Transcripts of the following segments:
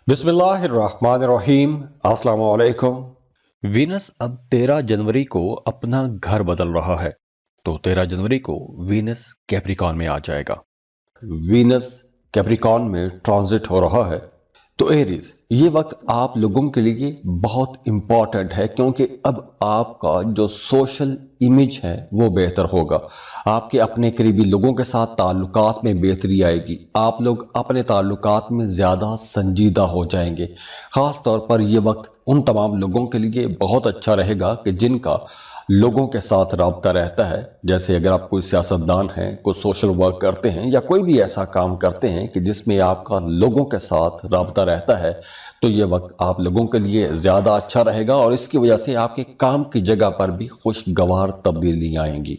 बिस्मिल्लाहिर्रहमानिर्रहीम। अस्सलाम वालेकुम। वीनस अब 13 जनवरी को अपना घर बदल रहा है, तो 13 जनवरी को वीनस कैप्रिकॉन में आ जाएगा। वीनस कैप्रिकॉन में ट्रांजिट हो रहा है, तो एरीज ये वक्त आप लोगों के लिए बहुत इंपॉर्टेंट है, क्योंकि अब आपका जो सोशल इमेज है वो बेहतर होगा। आपके अपने करीबी लोगों के साथ ताल्लुकात में बेहतरी आएगी। आप लोग अपने ताल्लुकात में ज़्यादा संजीदा हो जाएंगे। ख़ास तौर पर यह वक्त उन तमाम लोगों के लिए बहुत अच्छा रहेगा कि जिनका लोगों के साथ राब्ता रहता है। जैसे अगर आप कोई सियासतदान हैं, कोई सोशल वर्क करते हैं या कोई भी ऐसा काम करते हैं कि जिसमें आपका लोगों के साथ राब्ता रहता है, तो ये वक्त आप लोगों के लिए ज़्यादा अच्छा रहेगा और इसकी वजह से आपके काम की जगह पर भी खुशगवार तब्दीलियाँ आएंगी।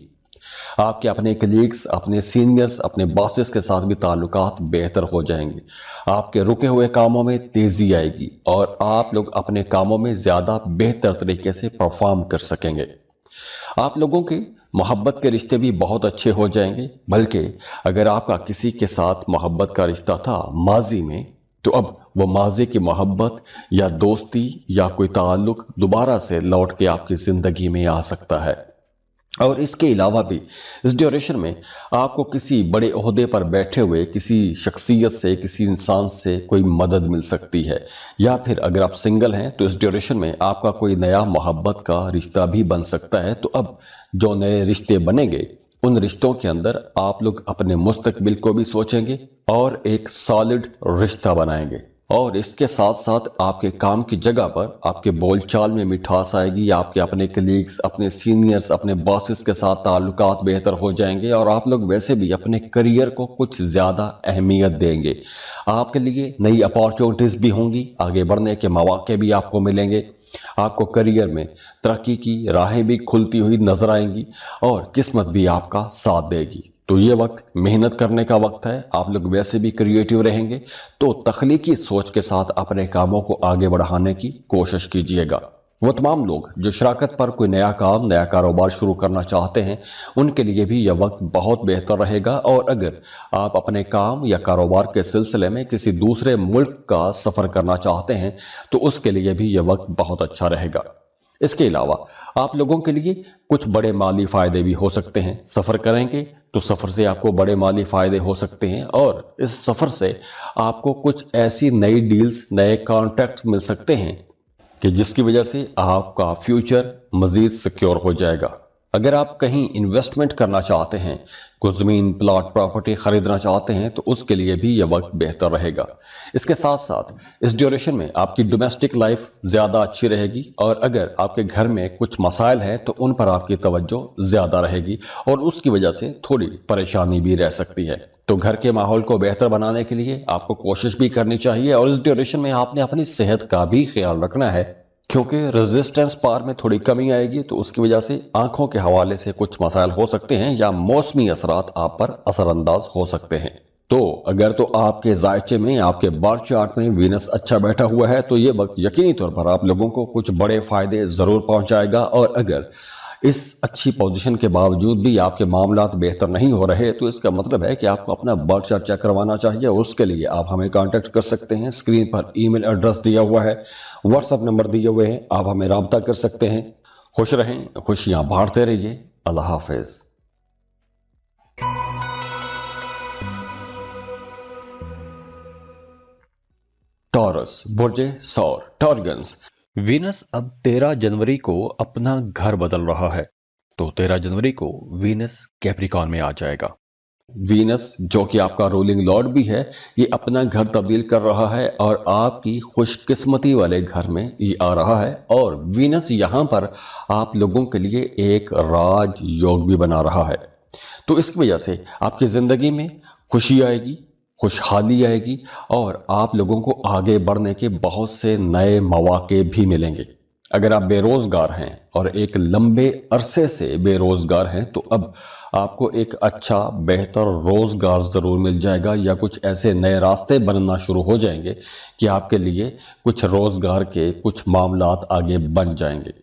आपके अपने कलीग्स, अपने सीनियर्स, अपने बॉसेस के साथ भी ताल्लुकात बेहतर हो जाएंगे। आपके रुके हुए कामों में तेज़ी आएगी और आप लोग अपने कामों में ज़्यादा बेहतर तरीके से परफॉर्म कर सकेंगे। आप लोगों के मोहब्बत के रिश्ते भी बहुत अच्छे हो जाएंगे। बल्कि अगर आपका किसी के साथ मोहब्बत का रिश्ता था माजी में, तो अब वो माजी की मोहब्बत या दोस्ती या कोई ताल्लुक दोबारा से लौट के आपकी ज़िंदगी में आ सकता है। और इसके अलावा भी इस ड्यूरेशन में आपको किसी बड़े ओहदे पर बैठे हुए किसी शख्सियत से, किसी इंसान से कोई मदद मिल सकती है। या फिर अगर आप सिंगल हैं तो इस ड्यूरेशन में आपका कोई नया मोहब्बत का रिश्ता भी बन सकता है। तो अब जो नए रिश्ते बनेंगे उन रिश्तों के अंदर आप लोग अपने मुस्तकबिल को भी सोचेंगे और एक सॉलिड रिश्ता बनाएंगे। और इसके साथ साथ आपके काम की जगह पर आपके बोलचाल में मिठास आएगी। आपके अपने कलीग्स, अपने सीनियर्स, अपने बॉसेस के साथ ताल्लुकात बेहतर हो जाएंगे और आप लोग वैसे भी अपने करियर को कुछ ज़्यादा अहमियत देंगे। आपके लिए नई अपॉर्चुनिटीज़ भी होंगी, आगे बढ़ने के मौके भी आपको मिलेंगे। आपको करियर में तरक्की की राहें भी खुलती हुई नजर आएंगी और किस्मत भी आपका साथ देगी। तो ये वक्त मेहनत करने का वक्त है। आप लोग वैसे भी क्रिएटिव रहेंगे, तो तख्लीकी सोच के साथ अपने कामों को आगे बढ़ाने की कोशिश कीजिएगा। वो तमाम लोग जो शराकत पर कोई नया काम, नया कारोबार शुरू करना चाहते हैं, उनके लिए भी यह वक्त बहुत बेहतर रहेगा। और अगर आप अपने काम या कारोबार के सिलसिले में किसी दूसरे मुल्क का सफ़र करना चाहते हैं, तो उसके लिए भी यह वक्त बहुत अच्छा रहेगा। इसके अलावा आप लोगों के लिए कुछ बड़े माली फायदे भी हो सकते हैं। सफ़र करेंगे तो सफ़र से आपको बड़े माली फायदे हो सकते हैं और इस सफ़र से आपको कुछ ऐसी नई डील्स, नए कॉन्ट्रैक्ट्स मिल सकते हैं कि जिसकी वजह से आपका फ्यूचर मज़ीद सिक्योर हो जाएगा। अगर आप कहीं इन्वेस्टमेंट करना चाहते हैं, कुछ ज़मीन, प्लॉट, प्रॉपर्टी ख़रीदना चाहते हैं, तो उसके लिए भी यह वक्त बेहतर रहेगा। इसके साथ साथ इस ड्यूरेशन में आपकी डोमेस्टिक लाइफ ज़्यादा अच्छी रहेगी और अगर आपके घर में कुछ मसाइल हैं तो उन पर आपकी तवज्जो ज़्यादा रहेगी और उसकी वजह से थोड़ी परेशानी भी रह सकती है। तो घर के माहौल को बेहतर बनाने के लिए आपको कोशिश भी करनी चाहिए और इस ड्यूरेशन में आपने अपनी सेहत का भी ख्याल रखना है, क्योंकि रेजिस्टेंस पावर में थोड़ी कमी आएगी। तो उसकी वजह से आंखों के हवाले से कुछ मसाइल हो सकते हैं या मौसमी असरात आप पर असरअंदाज हो सकते हैं। तो अगर तो आपके जायचे में, आपके बर्थ चार्ट में वीनस अच्छा बैठा हुआ है, तो ये वक्त यकीनी तौर पर आप लोगों को कुछ बड़े फायदे जरूर पहुंचाएगा। और अगर इस अच्छी पोजीशन के बावजूद भी आपके मामलात बेहतर नहीं हो रहे, तो इसका मतलब है कि आपको अपना बर्थ चार्ट चेक करवाना चाहिए। उसके लिए आप हमें कांटेक्ट कर सकते हैं। स्क्रीन पर ईमेल एड्रेस दिया हुआ है, व्हाट्सएप नंबर दिए हुए हैं, आप हमें राब्ता कर सकते हैं। खुश रहें, खुशियां बांटते रहिए। अल्लाह हाफिज। टॉरस, बुर्जे सौर, टॉर्गन्स। वीनस अब 13 जनवरी को अपना घर बदल रहा है, तो 13 जनवरी को वीनस कैप्रिकॉन में आ जाएगा। वीनस जो कि आपका रूलिंग लॉर्ड भी है, ये अपना घर तब्दील कर रहा है और आपकी खुशकिस्मती वाले घर में ये आ रहा है। और वीनस यहाँ पर आप लोगों के लिए एक राज योग भी बना रहा है। तो इसकी वजह से आपकी ज़िंदगी में खुशी आएगी, खुशहाली आएगी और आप लोगों को आगे बढ़ने के बहुत से नए मौके भी मिलेंगे। अगर आप बेरोजगार हैं और एक लंबे अरसे से बेरोजगार हैं, तो अब आपको एक अच्छा बेहतर रोजगार जरूर मिल जाएगा या कुछ ऐसे नए रास्ते बनना शुरू हो जाएंगे कि आपके लिए कुछ रोजगार के कुछ मामलात आगे बन जाएंगे।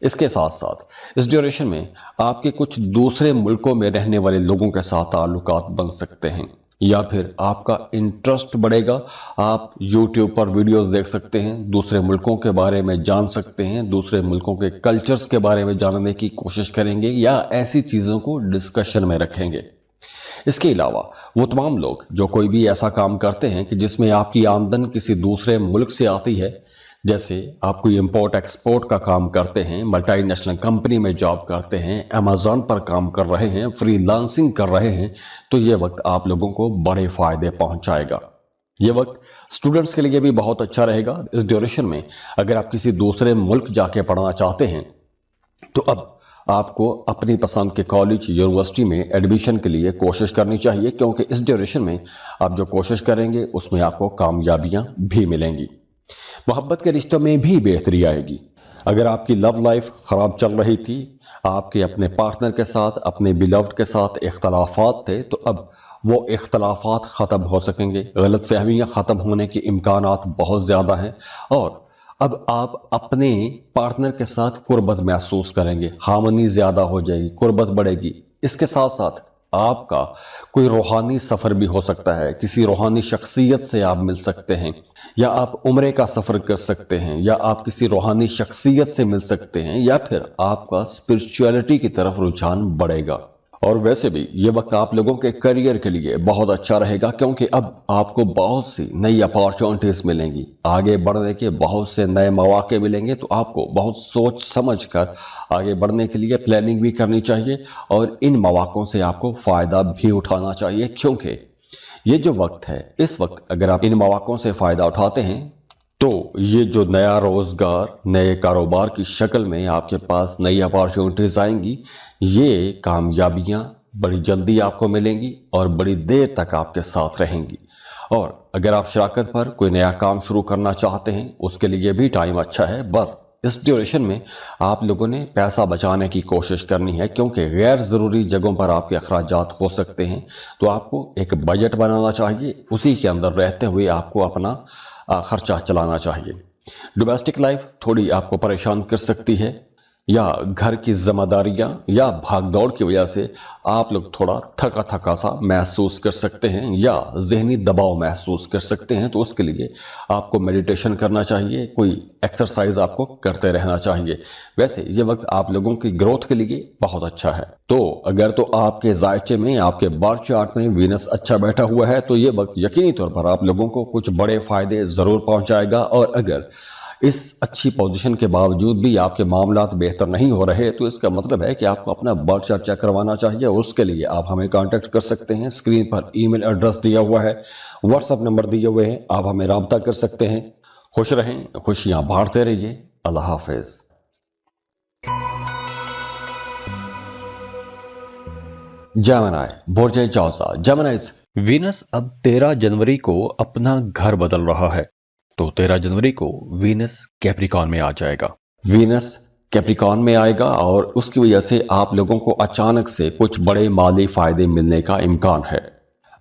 इसके साथ साथ इस ड्यूरेशन में आपके कुछ दूसरे मुल्कों में रहने वाले लोगों के साथ ताल्लुकात बन सकते हैं। या फिर आपका इंटरेस्ट बढ़ेगा, आप YouTube पर वीडियोस देख सकते हैं, दूसरे मुल्कों के बारे में जान सकते हैं, दूसरे मुल्कों के कल्चर्स के बारे में जानने की कोशिश करेंगे या ऐसी चीज़ों को डिस्कशन में रखेंगे। इसके अलावा वो तमाम लोग जो कोई भी ऐसा काम करते हैं कि जिसमें आपकी आमदन किसी दूसरे मुल्क से आती है, जैसे आप कोई इंपोर्ट एक्सपोर्ट का काम करते हैं, मल्टीनेशनल कंपनी में जॉब करते हैं, अमेज़न पर काम कर रहे हैं, फ्रीलांसिंग कर रहे हैं, तो ये वक्त आप लोगों को बड़े फायदे पहुंचाएगा। ये वक्त स्टूडेंट्स के लिए भी बहुत अच्छा रहेगा। इस ड्यूरेशन में अगर आप किसी दूसरे मुल्क जाके पढ़ना चाहते हैं तो अब आपको अपनी पसंद के कॉलेज यूनिवर्सिटी में एडमिशन के लिए कोशिश करनी चाहिए, क्योंकि इस ड्यूरेशन में आप जो कोशिश करेंगे उसमें आपको कामयाबियां भी मिलेंगी। मोहब्बत के रिश्तों में भी बेहतरी आएगी। अगर आपकी लव लाइफ खराब चल रही थी, आपके अपने पार्टनर के साथ, अपने बिलव्ड के साथ इख्तलाफात थे, तो अब वो इख्तलाफात ख़त्म हो सकेंगे, गलतफहमियां ख़त्म होने के इम्कानात बहुत ज़्यादा हैं और अब आप अपने पार्टनर के साथ कुर्बत महसूस करेंगे, हार्मनी ज़्यादा हो जाएगी, कुर्बत बढ़ेगी। इसके साथ साथ आपका कोई रूहानी सफ़र भी हो सकता है, किसी रूहानी शख्सियत से आप मिल सकते हैं, या आप उम्रे का सफ़र कर सकते हैं, या आप किसी रूहानी शख्सियत से मिल सकते हैं, या फिर आपका स्पिरिचुअलिटी की तरफ रुझान बढ़ेगा। और वैसे भी ये वक्त आप लोगों के करियर के लिए बहुत अच्छा रहेगा, क्योंकि अब आपको बहुत सी नई अपॉर्चुनिटीज मिलेंगी, आगे बढ़ने के बहुत से नए मौके मिलेंगे। तो आपको बहुत सोच समझ कर आगे बढ़ने के लिए प्लानिंग भी करनी चाहिए और इन मौकों से आपको फायदा भी उठाना चाहिए, क्योंकि ये जो वक्त है, इस वक्त अगर आप इन मौकों से फायदा उठाते हैं तो ये जो नया रोजगार, नए कारोबार की शक्ल में आपके पास नई अपॉर्चुनिटीज आएंगी, ये कामयाबियां बड़ी जल्दी आपको मिलेंगी और बड़ी देर तक आपके साथ रहेंगी। और अगर आप शराकत पर कोई नया काम शुरू करना चाहते हैं, उसके लिए भी टाइम अच्छा है, पर इस ड्यूरेशन में आप लोगों ने पैसा बचाने की कोशिश करनी है, क्योंकि गैर ज़रूरी जगहों पर आपके अखराजात हो सकते हैं। तो आपको एक बजट बनाना चाहिए, उसी के अंदर रहते हुए आपको अपना खर्चा चलाना चाहिए। डोमेस्टिक लाइफ थोड़ी आपको परेशान कर सकती है, या घर की जिम्मेदारियां या भागदौड़ की वजह से आप लोग थोड़ा थका थका सा महसूस कर सकते हैं या जहनी दबाव महसूस कर सकते हैं। तो उसके लिए आपको मेडिटेशन करना चाहिए, कोई एक्सरसाइज आपको करते रहना चाहिए। वैसे ये वक्त आप लोगों की ग्रोथ के लिए बहुत अच्छा है। तो अगर तो आपके जायचे में, आपके बर्थ चार्ट में वीनस अच्छा बैठा हुआ है, तो ये वक्त यकीनी तौर पर आप लोगों को कुछ बड़े फायदे जरूर पहुंचाएगा। और अगर इस अच्छी पोजीशन के बावजूद भी आपके मामलात बेहतर नहीं हो रहे, तो इसका मतलब है कि आपको अपना बर्थ चार्ट चेक करवाना चाहिए। और उसके लिए आप हमें कांटेक्ट कर सकते हैं। स्क्रीन पर ईमेल एड्रेस दिया हुआ है, व्हाट्सएप नंबर दिए हुए हैं, आप हमें राब्ता कर सकते हैं। खुश रहें, खुशियां बांटते रहिए। अल्लाह हाफिज। जेमिनी, बुर्ज जौज़ा, जेमिनीज़, वीनस अब 13 जनवरी को अपना घर बदल रहा है, तो 13 जनवरी को वीनस कैप्रिकॉन में आ जाएगा। वीनस कैप्रिकॉन में आएगा और उसकी वजह से आप लोगों को अचानक से कुछ बड़े माली फायदे मिलने का इम्कान है।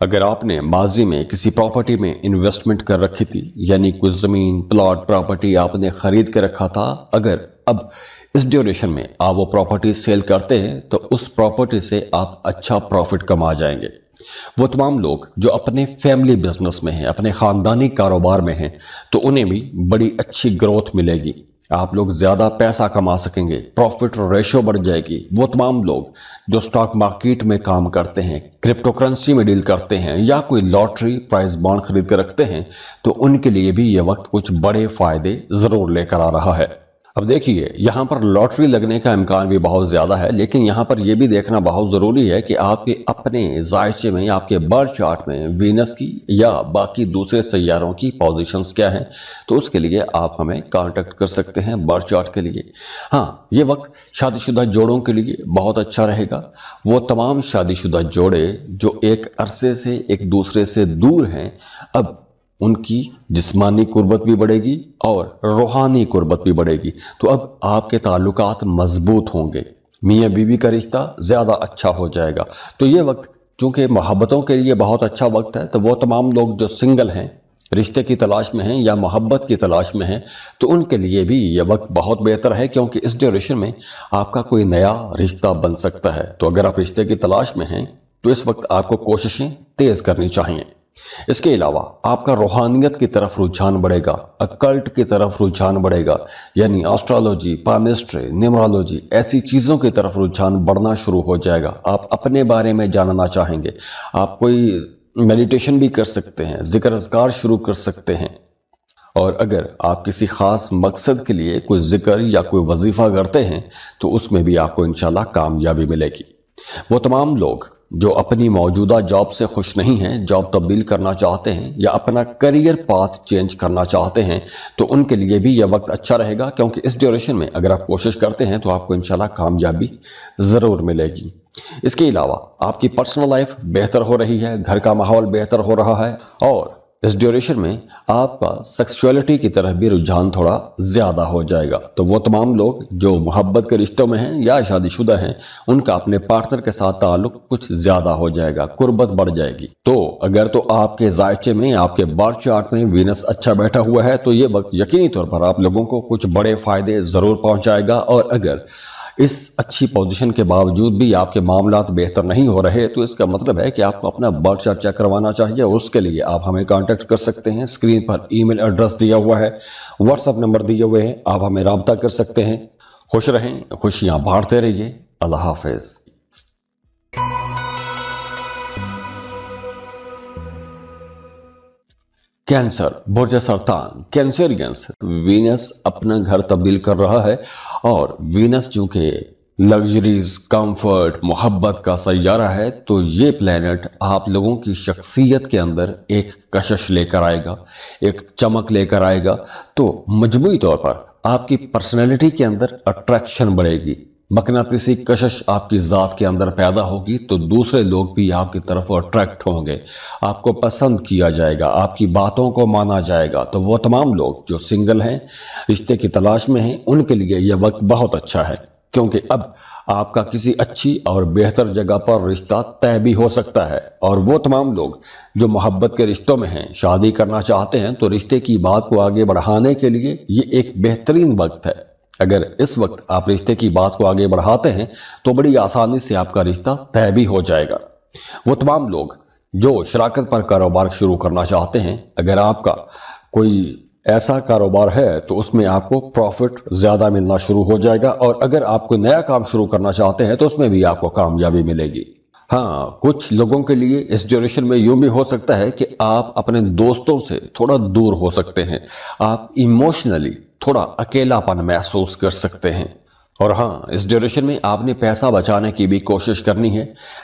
अगर आपने माजी में किसी प्रॉपर्टी में इन्वेस्टमेंट कर रखी थी, यानी कुछ जमीन, प्लॉट, प्रॉपर्टी आपने खरीद के रखा था, अगर अब इस ड्यूरेशन में आप वो प्रॉपर्टी सेल करते हैं तो उस प्रॉपर्टी से आप अच्छा प्रॉफिट कमा जाएंगे। वो तमाम लोग जो अपने फैमिली बिजनेस में हैं, अपने खानदानी कारोबार में हैं, तो उन्हें भी बड़ी अच्छी ग्रोथ मिलेगी। आप लोग ज्यादा पैसा कमा सकेंगे, प्रॉफिट रेशो बढ़ जाएगी। वो तमाम लोग जो स्टॉक मार्केट में काम करते हैं, क्रिप्टो करेंसी में डील करते हैं, या कोई लॉटरी प्राइज बॉन्ड खरीद कर रखते हैं, तो उनके लिए भी ये वक्त कुछ बड़े फायदे जरूर लेकर आ रहा है। अब देखिए, यहाँ पर लॉटरी लगने का इम्कान भी बहुत ज़्यादा है, लेकिन यहाँ पर यह भी देखना बहुत ज़रूरी है कि आपके अपने जायचे में, आपके बर्थ चार्ट में वीनस की या बाकी दूसरे सैयारों की पोजीशंस क्या हैं। तो उसके लिए आप हमें कांटेक्ट कर सकते हैं बर्थ चार्ट के लिए। हाँ, ये वक्त शादीशुदा जोड़ों के लिए बहुत अच्छा रहेगा। वो तमाम शादीशुदा जोड़े जो एक अरसे से एक दूसरे से दूर हैं, अब उनकी जिस्मानी कुर्बत भी बढ़ेगी और रूहानी कुर्बत भी बढ़ेगी। तो अब आपके ताल्लुकात मजबूत होंगे, मियाँ बीवी का रिश्ता ज़्यादा अच्छा हो जाएगा। तो ये वक्त चूँकि मोहब्बतों के लिए बहुत अच्छा वक्त है, तो वो तमाम लोग जो सिंगल हैं, रिश्ते की तलाश में हैं या मोहब्बत की तलाश में हैं, तो उनके लिए भी ये वक्त बहुत बेहतर है, क्योंकि इस ड्यूरेशन में आपका कोई नया रिश्ता बन सकता है। तो अगर आप रिश्ते की तलाश में हैं तो इस वक्त आपको कोशिशें तेज करनी चाहिए। इसके अलावा आपका रूहानियत की तरफ रुझान बढ़ेगा, अकल्ट की तरफ रुझान बढ़ेगा, यानी एस्ट्रोलॉजी, पामिस्ट्री, न्यूमरोलॉजी, ऐसी चीज़ों की तरफ रुझान बढ़ना शुरू हो जाएगा। आप अपने बारे में जानना चाहेंगे, आप कोई मेडिटेशन भी कर सकते हैं, जिक्र अज़कार शुरू कर सकते हैं। और अगर आप किसी खास मकसद के लिए कोई जिक्र या कोई वजीफा करते हैं तो उसमें भी आपको इंशाल्लाह कामयाबी मिलेगी। वो तमाम लोग जो अपनी मौजूदा जॉब से खुश नहीं हैं, जॉब तब्दील करना चाहते हैं या अपना करियर पाथ चेंज करना चाहते हैं, तो उनके लिए भी यह वक्त अच्छा रहेगा, क्योंकि इस ड्यूरेशन में अगर आप कोशिश करते हैं तो आपको इंशाल्लाह कामयाबी ज़रूर मिलेगी। इसके अलावा आपकी पर्सनल लाइफ बेहतर हो रही है, घर का माहौल बेहतर हो रहा है, और इस ड्यूरेशन में आपका सेक्सुअलिटी की तरफ भी रुझान थोड़ा ज्यादा हो जाएगा। तो वो तमाम लोग जो मोहब्बत के रिश्तों में हैं या शादीशुदा हैं, उनका अपने पार्टनर के साथ ताल्लुक कुछ ज्यादा हो जाएगा, कुर्बत बढ़ जाएगी। तो अगर तो आपके जायचे में, आपके बर्थ चार्ट में वीनस अच्छा बैठा हुआ है तो ये वक्त यकीनी तौर पर आप लोगों को कुछ बड़े फायदे जरूर पहुंचाएगा। और अगर इस अच्छी पोजीशन के बावजूद भी आपके मामलात बेहतर नहीं हो रहे तो इसका मतलब है कि आपको अपना बर्थ चार्ट चेक करवाना चाहिए। उसके लिए आप हमें कांटेक्ट कर सकते हैं। स्क्रीन पर ईमेल एड्रेस दिया हुआ है, व्हाट्सएप नंबर दिए हुए हैं, आप हमें राब्ता कर सकते हैं। खुश रहें, खुशियां बांटते रहिए। अल्लाह हाफिज। कैंसर, बुर्ज सरतान, कैंसरियंस, वीनस अपना घर तब्दील कर रहा है। और वीनस चूंकि लग्जरीज, कंफर्ट, मोहब्बत का सैयारा है, तो ये प्लेनेट आप लोगों की शख्सियत के अंदर एक कशिश लेकर आएगा, एक चमक लेकर आएगा। तो मजमूई तौर पर आपकी पर्सनैलिटी के अंदर अट्रैक्शन बढ़ेगी, मकनातीसी कशिश आपकी ज़ात के अंदर पैदा होगी, तो दूसरे लोग भी आपकी तरफ अट्रैक्ट होंगे, आपको पसंद किया जाएगा, आपकी बातों को माना जाएगा। तो वो तमाम लोग जो सिंगल हैं, रिश्ते की तलाश में हैं, उनके लिए यह वक्त बहुत अच्छा है, क्योंकि अब आपका किसी अच्छी और बेहतर जगह पर रिश्ता तय भी हो सकता है। और वो तमाम लोग जो मोहब्बत के रिश्तों में हैं, शादी करना चाहते हैं, तो रिश्ते की बात को आगे बढ़ाने के लिए ये एक बेहतरीन वक्त है। अगर इस वक्त आप रिश्ते की बात को आगे बढ़ाते हैं तो बड़ी आसानी से आपका रिश्ता तय भी हो जाएगा। वो तमाम लोग जो शराकत पर कारोबार शुरू करना चाहते हैं, अगर आपका कोई ऐसा कारोबार है तो उसमें आपको प्रॉफिट ज्यादा मिलना शुरू हो जाएगा। और अगर आप कोई नया काम शुरू करना चाहते हैं तो उसमें भी आपको कामयाबी मिलेगी। हाँ, कुछ लोगों के लिए इस ड्यूरेशन में यूं भी हो सकता है कि आप अपने दोस्तों से थोड़ा दूर हो सकते हैं, आप इमोशनली थोड़ा अकेलापन महसूस कर सकते हैं। और हाँ, इस ड्यूरेशन में आपने पैसा बचाने की भी कोशिश करनी है,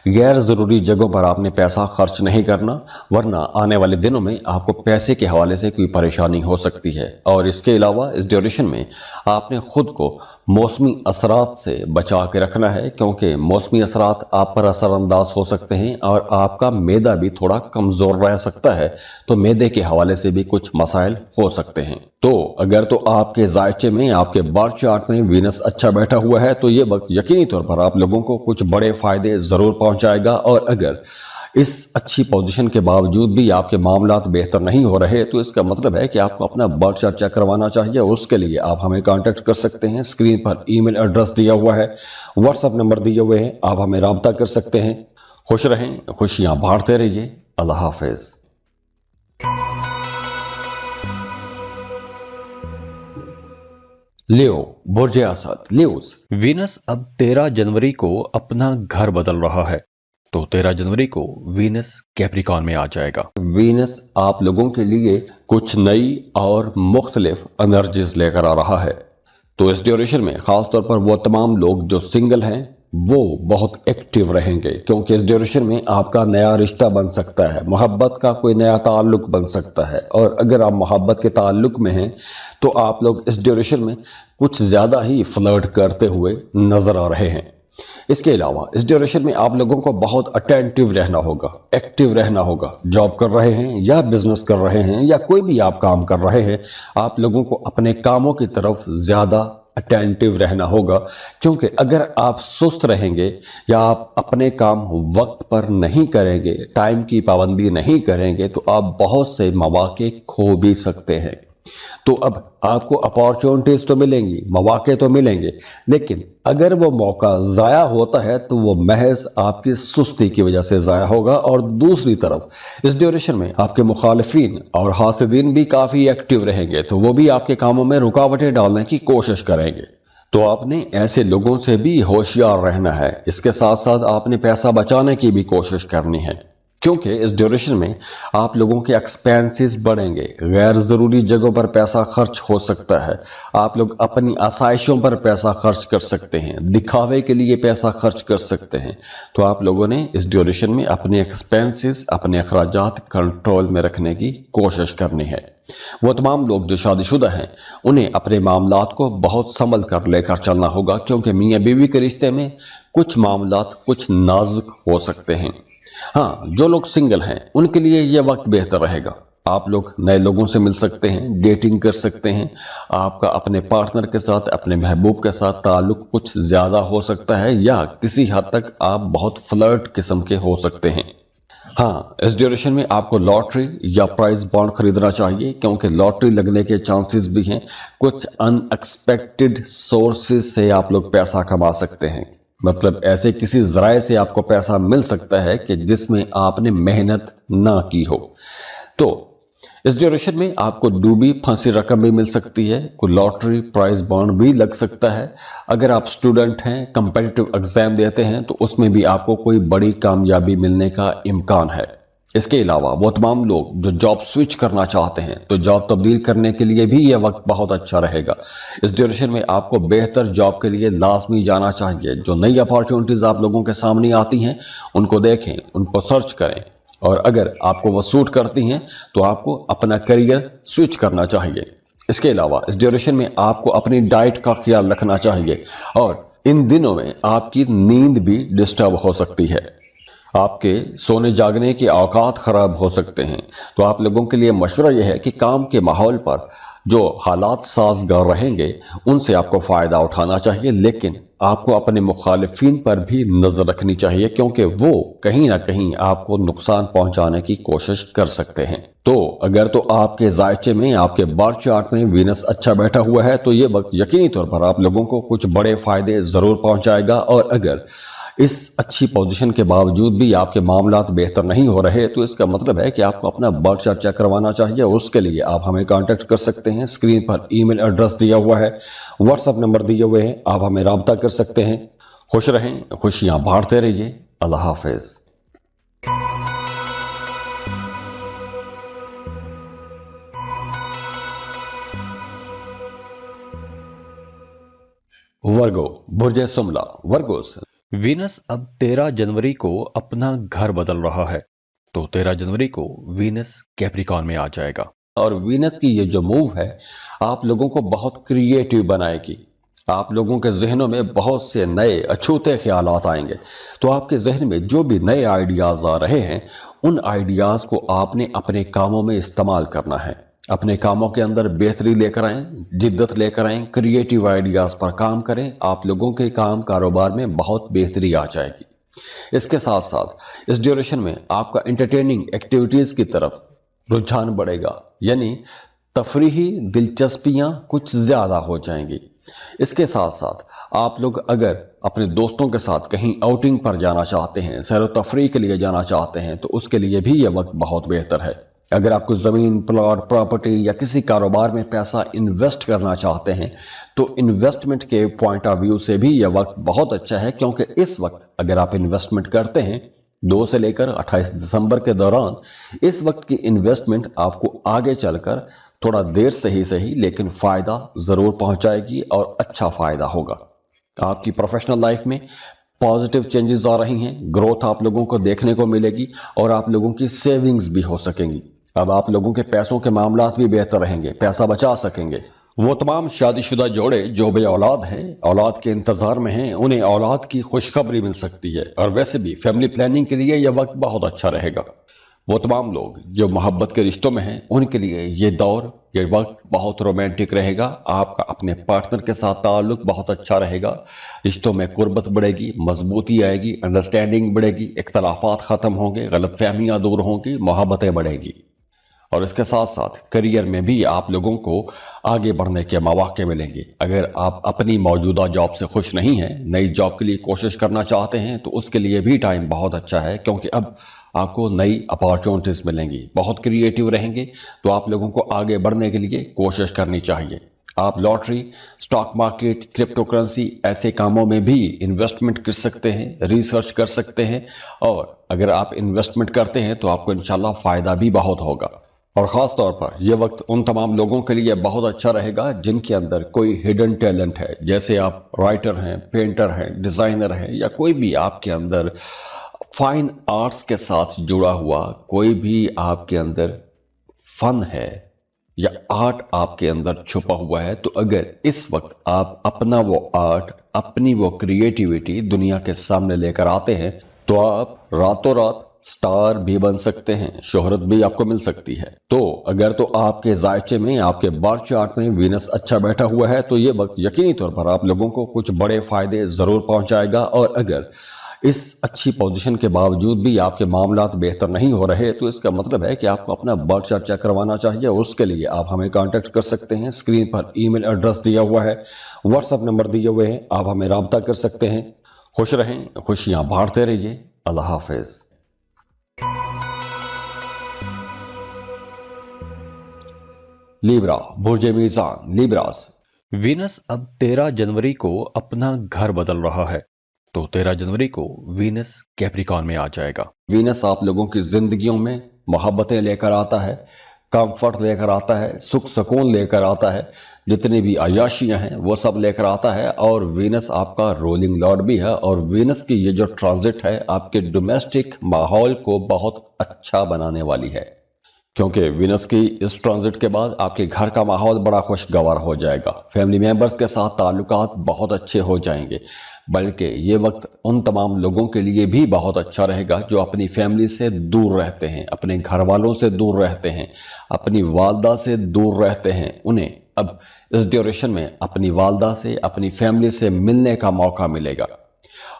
गैर ज़रूरी जगहों पर आपने पैसा खर्च नहीं करना, वरना आने वाले दिनों में आपको पैसे के हवाले से कोई परेशानी हो सकती है। और इसके अलावा इस ड्यूरेशन में आपने खुद को मौसमी असरात से बचा के रखना है, क्योंकि मौसमी असरात आप पर असरअंदाज हो सकते हैं और आपका मैदा भी थोड़ा कमज़ोर रह सकता है, तो मैदे के हवाले से भी कुछ मसाइल हो सकते हैं। तो अगर तो आपके जायचे में, आपके बर्थ चार्ट में वीनस अच्छा बैठा हुआ है तो ये वक्त यकीनी तौर पर आप लोगों को कुछ बड़े फायदे जरूर पहुंचाएगा। और अगर इस अच्छी पोजीशन के बावजूद भी आपके मामलात बेहतर नहीं हो रहे तो इसका मतलब है कि आपको अपना बर्थ चार्ट चेक करवाना चाहिए। उसके लिए आप हमें कांटेक्ट कर सकते हैं। स्क्रीन पर ईमेल एड्रेस दिया हुआ है, व्हाट्सएप नंबर दिए हुए हैं, आप हमें राब्ता कर सकते हैं। खुश रहें, खुशियां बांटते रहिए। अल्लाह हाफिज। लियो, बुर्ज असद, लियोस, वीनस अब 13 जनवरी को अपना घर बदल रहा है, तो 13 जनवरी को वीनस कैप्रिकॉन में आ जाएगा। वीनस आप लोगों के लिए कुछ नई और मुख्तलिफ एनर्जीज लेकर आ रहा है। तो इस ड्यूरेशन में खासतौर पर वो तमाम लोग जो सिंगल हैं वो बहुत एक्टिव रहेंगे, क्योंकि इस ड्यूरेशन में आपका नया रिश्ता बन सकता है, मोहब्बत का कोई नया ताल्लुक बन सकता है। और अगर आप मोहब्बत के ताल्लुक में हैं तो आप लोग इस ड्यूरेशन में कुछ ज्यादा ही फ्लर्ट करते हुए नजर आ रहे हैं। इसके अलावा इस ड्यूरेशन में आप लोगों को बहुत अटेंटिव रहना होगा, एक्टिव रहना होगा। जॉब कर रहे हैं या बिजनेस कर रहे हैं या कोई भी आप काम कर रहे हैं, आप लोगों को अपने कामों की तरफ ज्यादा अटेंटिव रहना होगा, क्योंकि अगर आप सुस्त रहेंगे या आप अपने काम वक्त पर नहीं करेंगे, टाइम की पाबंदी नहीं करेंगे, तो आप बहुत से मौके खो भी सकते हैं। तो अब आपको अपॉर्चुनिटीज तो मिलेंगी, मौके तो मिलेंगे, लेकिन अगर वो मौका ज़ाया होता है तो वो महज आपकी सुस्ती की वजह से ज़ाया होगा। और दूसरी तरफ इस ड्यूरेशन में आपके मुखालिफिन और हासिदीन भी काफ़ी एक्टिव रहेंगे, तो वो भी आपके कामों में रुकावटें डालने की कोशिश करेंगे। तो आपने ऐसे लोगों से भी होशियार रहना है। इसके साथ साथ आपने पैसा बचाने की भी कोशिश करनी है, क्योंकि इस ड्यूरेशन में आप लोगों के एक्सपेंसेस बढ़ेंगे। गैर ज़रूरी जगहों पर पैसा खर्च हो सकता है। आप लोग अपनी आसाइशों पर पैसा खर्च कर सकते हैं, दिखावे के लिए पैसा खर्च कर सकते हैं। तो आप लोगों ने इस ड्यूरेशन में अपने एक्सपेंसेस, अपने अखराजात कंट्रोल में रखने की कोशिश करनी है। वो तमाम लोग जो शादीशुदा हैं, उन्हें अपने मामलात को बहुत संभल कर लेकर चलना होगा, क्योंकि मियाँ बीवी के रिश्ते में कुछ मामलात कुछ नाजुक हो सकते हैं। हाँ, जो लोग सिंगल हैं उनके लिए यह वक्त बेहतर रहेगा। आप लोग नए लोगों से मिल सकते हैं, डेटिंग कर सकते हैं। आपका अपने पार्टनर के साथ, अपने महबूब के साथ ताल्लुक कुछ ज्यादा हो सकता है, या किसी हद तक आप बहुत फ्लर्ट किस्म के हो सकते हैं। हाँ, इस ड्यूरेशन में आपको लॉटरी या प्राइज बॉन्ड खरीदना चाहिए, क्योंकि लॉटरी लगने के चांसेस भी हैं। कुछ अनएक्सपेक्टेड सोर्सेज से आप लोग पैसा कमा सकते हैं, मतलब ऐसे किसी जराए से आपको पैसा मिल सकता है कि जिसमें आपने मेहनत ना की हो। तो इस ड्यूरेशन में आपको डूबी फंसी रकम भी मिल सकती है, कोई लॉटरी प्राइज बॉन्ड भी लग सकता है। अगर आप स्टूडेंट हैं, कंपेटिटिव एग्जाम देते हैं, तो उसमें भी आपको कोई बड़ी कामयाबी मिलने का इम्कान है। इसके अलावा वो तमाम लोग जो जॉब स्विच करना चाहते हैं, तो जॉब तब्दील करने के लिए भी यह वक्त बहुत अच्छा रहेगा। इस ड्यूरेशन में आपको बेहतर जॉब के लिए लाजमी जाना चाहिए। जो नई अपॉर्चुनिटीज आप लोगों के सामने आती हैं, उनको देखें, उनको सर्च करें, और अगर आपको वो सूट करती हैं तो आपको अपना करियर स्विच करना चाहिए। इसके अलावा इस ड्यूरेशन में आपको अपनी डाइट का ख्याल रखना चाहिए, और इन दिनों में आपकी नींद भी डिस्टर्ब हो सकती है। आपके सोने जागने के औकात खराब हो सकते हैं। तो आप लोगों के लिए मशवरा यह है कि काम के माहौल पर जो हालात साजगार रहेंगे, उनसे आपको फ़ायदा उठाना चाहिए, लेकिन आपको अपने मुखालिफिन पर भी नज़र रखनी चाहिए, क्योंकि वो कहीं ना कहीं आपको नुकसान पहुंचाने की कोशिश कर सकते हैं। तो अगर तो आपके जायचे में, आपके बर्थ चार्ट में वीनस अच्छा बैठा हुआ है, तो ये वक्त यकीनी तौर पर आप लोगों को कुछ बड़े फायदे ज़रूर पहुंचाएगा। और अगर इस अच्छी पोजीशन के बावजूद भी आपके मामलात बेहतर नहीं हो रहे, तो इसका मतलब है कि आपको अपना बर्थ चार्ट चेक करवाना चाहिए। और उसके लिए आप हमें कांटेक्ट कर सकते हैं। स्क्रीन पर ईमेल एड्रेस दिया हुआ है, व्हाट्सएप नंबर दिए हुए हैं, आप हमें राब्ता कर सकते हैं। खुश रहें, खुशियां बांटते रहिए। अल्लाह हाफिज। वर्गो, बुर्जे सुमला, वर्गोस। वीनस अब 13 जनवरी को अपना घर बदल रहा है, तो 13 जनवरी को वीनस कैप्रिकॉन में आ जाएगा। और वीनस की ये जो मूव है, आप लोगों को बहुत क्रिएटिव बनाएगी। आप लोगों के जहनों में बहुत से नए अछूते ख्यालात आएंगे। तो आपके जहन में जो भी नए आइडियाज आ रहे हैं, उन आइडियाज को आपने अपने कामों में इस्तेमाल करना है। अपने कामों के अंदर बेहतरी लेकर आएं, जिद्दत लेकर आएं, क्रिएटिव आइडियाज पर काम करें। आप लोगों के काम कारोबार में बहुत बेहतरी आ जाएगी। इसके साथ साथ इस ड्यूरेशन में आपका एंटरटेनिंग एक्टिविटीज की तरफ रुझान बढ़ेगा, यानी तफरीही दिलचस्पियां कुछ ज्यादा हो जाएंगी। इसके साथ साथ आप लोग अगर अपने दोस्तों के साथ कहीं आउटिंग पर जाना चाहते हैं, सैर व तफरीह के लिए जाना चाहते हैं, तो उसके लिए भी यह वक्त बहुत बेहतर है। अगर आपको ज़मीन, प्लॉट, प्रॉपर्टी या किसी कारोबार में पैसा इन्वेस्ट करना चाहते हैं, तो इन्वेस्टमेंट के पॉइंट ऑफ व्यू से भी यह वक्त बहुत अच्छा है, क्योंकि इस वक्त अगर आप इन्वेस्टमेंट करते हैं 2 से लेकर 28 दिसंबर के दौरान, इस वक्त की इन्वेस्टमेंट आपको आगे चलकर थोड़ा देर से ही सही लेकिन फ़ायदा ज़रूर पहुंचाएगी, और अच्छा फ़ायदा होगा। आपकी प्रोफेशनल लाइफ में पॉजिटिव चेंजेस आ रही हैं, ग्रोथ आप लोगों को देखने को मिलेगी, और आप लोगों की सेविंग्स भी हो सकेंगी। अब आप लोगों के पैसों के मामलात भी बेहतर रहेंगे, पैसा बचा सकेंगे। वो तमाम शादीशुदा जोड़े जो बे औलाद हैं, औलाद के इंतजार में हैं, उन्हें औलाद की खुशखबरी मिल सकती है। और वैसे भी फैमिली प्लानिंग के लिए यह वक्त बहुत अच्छा रहेगा। वो तमाम लोग जो मोहब्बत के रिश्तों में हैं, उनके लिए ये दौर, ये वक्त बहुत रोमांटिक रहेगा। आपका अपने पार्टनर के साथ ताल्लुक बहुत अच्छा रहेगा, रिश्तों में कुर्बत बढ़ेगी, मजबूती आएगी, अंडरस्टैंडिंग बढ़ेगी, इख्तलाफात ख़त्म होंगे, गलतफहमियाँ दूर होंगी, मोहब्बतें बढ़ेंगी। और इसके साथ साथ करियर में भी आप लोगों को आगे बढ़ने के मौके मिलेंगे। अगर आप अपनी मौजूदा जॉब से खुश नहीं हैं, नई जॉब के लिए कोशिश करना चाहते हैं, तो उसके लिए भी टाइम बहुत अच्छा है, क्योंकि अब आपको नई अपॉर्चुनिटीज मिलेंगी। बहुत क्रिएटिव रहेंगे, तो आप लोगों को आगे बढ़ने के लिए कोशिश करनी चाहिए। आप lottery, stock market, crypto currency ऐसे कामों में भी इन्वेस्टमेंट कर सकते हैं, रिसर्च कर सकते हैं, और अगर आप इन्वेस्टमेंट करते हैं तो आपको इंशाल्लाह फायदा भी बहुत होगा। और ख़ास तौर पर यह वक्त उन तमाम लोगों के लिए बहुत अच्छा रहेगा जिनके अंदर कोई हिडन टैलेंट है, जैसे आप राइटर हैं, पेंटर हैं, डिज़ाइनर हैं, या कोई भी आपके अंदर फाइन आर्ट्स के साथ जुड़ा हुआ कोई भी आपके अंदर फन है या आर्ट आपके अंदर छुपा हुआ है। तो अगर इस वक्त आप अपना वो आर्ट, अपनी वो क्रिएटिविटी दुनिया के सामने लेकर आते हैं, तो आप रातों रात स्टार भी बन सकते हैं, शोहरत भी आपको मिल सकती है। तो अगर तो आपके जायचे में, आपके बर्थ चार्ट में वीनस अच्छा बैठा हुआ है, तो ये वक्त यकीनी तौर पर आप लोगों को कुछ बड़े फायदे जरूर पहुंचाएगा। और अगर इस अच्छी पोजीशन के बावजूद भी आपके मामलात बेहतर नहीं हो रहे, तो इसका मतलब है कि आपको अपना बर्थ चार्ट चेक करवाना चाहिए। उसके लिए आप हमें कांटेक्ट कर सकते हैं। स्क्रीन पर ईमेल एड्रेस दिया हुआ है, व्हाट्सएप नंबर दिए हुए हैं, आप हमें राब्ता कर सकते हैं। खुश रहें, खुशियां बांटते रहिए। अल्लाह हाफिज। लिब्रा, बुर्ज मीज़ान, लिब्रास। वीनस अब 13 जनवरी को अपना घर बदल रहा है, तो 13 जनवरी को वीनस कैप्रिकॉन में आ जाएगा। वीनस आप लोगों की जिंदगियों में मोहब्बतें लेकर आता है, कंफर्ट लेकर आता है, सुख सुकून लेकर आता है, जितनी भी अयाशियां हैं वो सब लेकर आता है। और वीनस आपका रोलिंग लॉर्ड भी है, और वीनस की ये जो ट्रांजिट है आपके डोमेस्टिक माहौल को बहुत अच्छा बनाने वाली है, क्योंकि वीनस की इस ट्रांजिट के बाद आपके घर का माहौल बड़ा खुशगवार हो जाएगा। फैमिली मेंबर्स के साथ ताल्लुकात बहुत अच्छे हो जाएंगे, बल्कि ये वक्त उन तमाम लोगों के लिए भी बहुत अच्छा रहेगा जो अपनी फैमिली से दूर रहते हैं, अपने घर वालों से दूर रहते हैं, अपनी वालदा से दूर रहते हैं। उन्हें अब इस ड्यूरेशन में अपनी वालदा से, अपनी फैमिली से मिलने का मौका मिलेगा।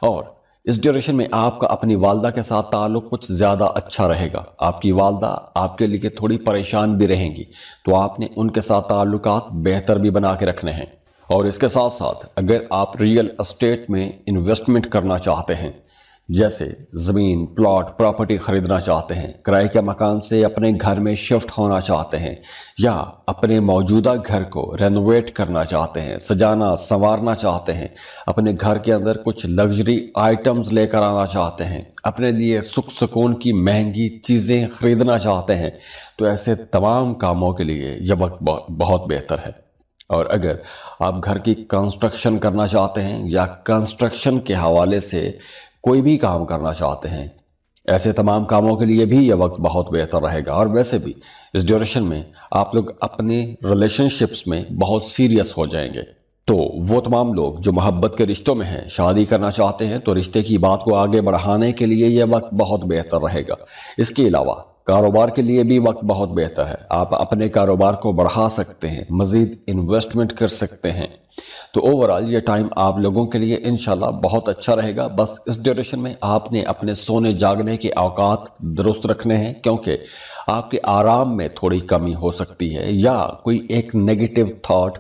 और इस ड्यूरेशन में आपका अपनी वालदा के साथ ताल्लुक कुछ ज़्यादा अच्छा रहेगा। आपकी वालदा आपके लिए थोड़ी परेशान भी रहेंगी, तो आपने उनके साथ ताल्लुकात बेहतर भी बना के रखने हैं। और इसके साथ साथ अगर आप रियल एस्टेट में इन्वेस्टमेंट करना चाहते हैं, जैसे ज़मीन, प्लॉट, प्रॉपर्टी खरीदना चाहते हैं, किराए के मकान से अपने घर में शिफ्ट होना चाहते हैं, या अपने मौजूदा घर को रेनोवेट करना चाहते हैं, सजाना संवारना चाहते हैं, अपने घर के अंदर कुछ लग्जरी आइटम्स लेकर आना चाहते हैं, अपने लिए सुख सुकून की महंगी चीज़ें खरीदना चाहते हैं, तो ऐसे तमाम कामों के लिए यह वक्त बहुत बेहतर है। और अगर आप घर की कंस्ट्रक्शन करना चाहते हैं या कंस्ट्रक्शन के हवाले से कोई भी काम करना चाहते हैं, ऐसे तमाम कामों के लिए भी यह वक्त बहुत बेहतर रहेगा। और वैसे भी इस ड्यूरेशन में आप लोग अपने रिलेशनशिप्स में बहुत सीरियस हो जाएंगे। तो वो तमाम लोग जो मोहब्बत के रिश्तों में हैं, शादी करना चाहते हैं, तो रिश्ते की बात को आगे बढ़ाने के लिए यह वक्त बहुत बेहतर रहेगा। इसके अलावा कारोबार के लिए भी वक्त बहुत बेहतर है। आप अपने कारोबार को बढ़ा सकते हैं, मजीद इन्वेस्टमेंट कर सकते हैं। तो ओवरऑल ये टाइम आप लोगों के लिए इंशाल्लाह बहुत अच्छा रहेगा। बस इस ड्यूरेशन में आपने अपने सोने जागने के औकात दुरुस्त रखने हैं, क्योंकि आपके आराम में थोड़ी कमी हो सकती है, या कोई एक नेगेटिव थॉट,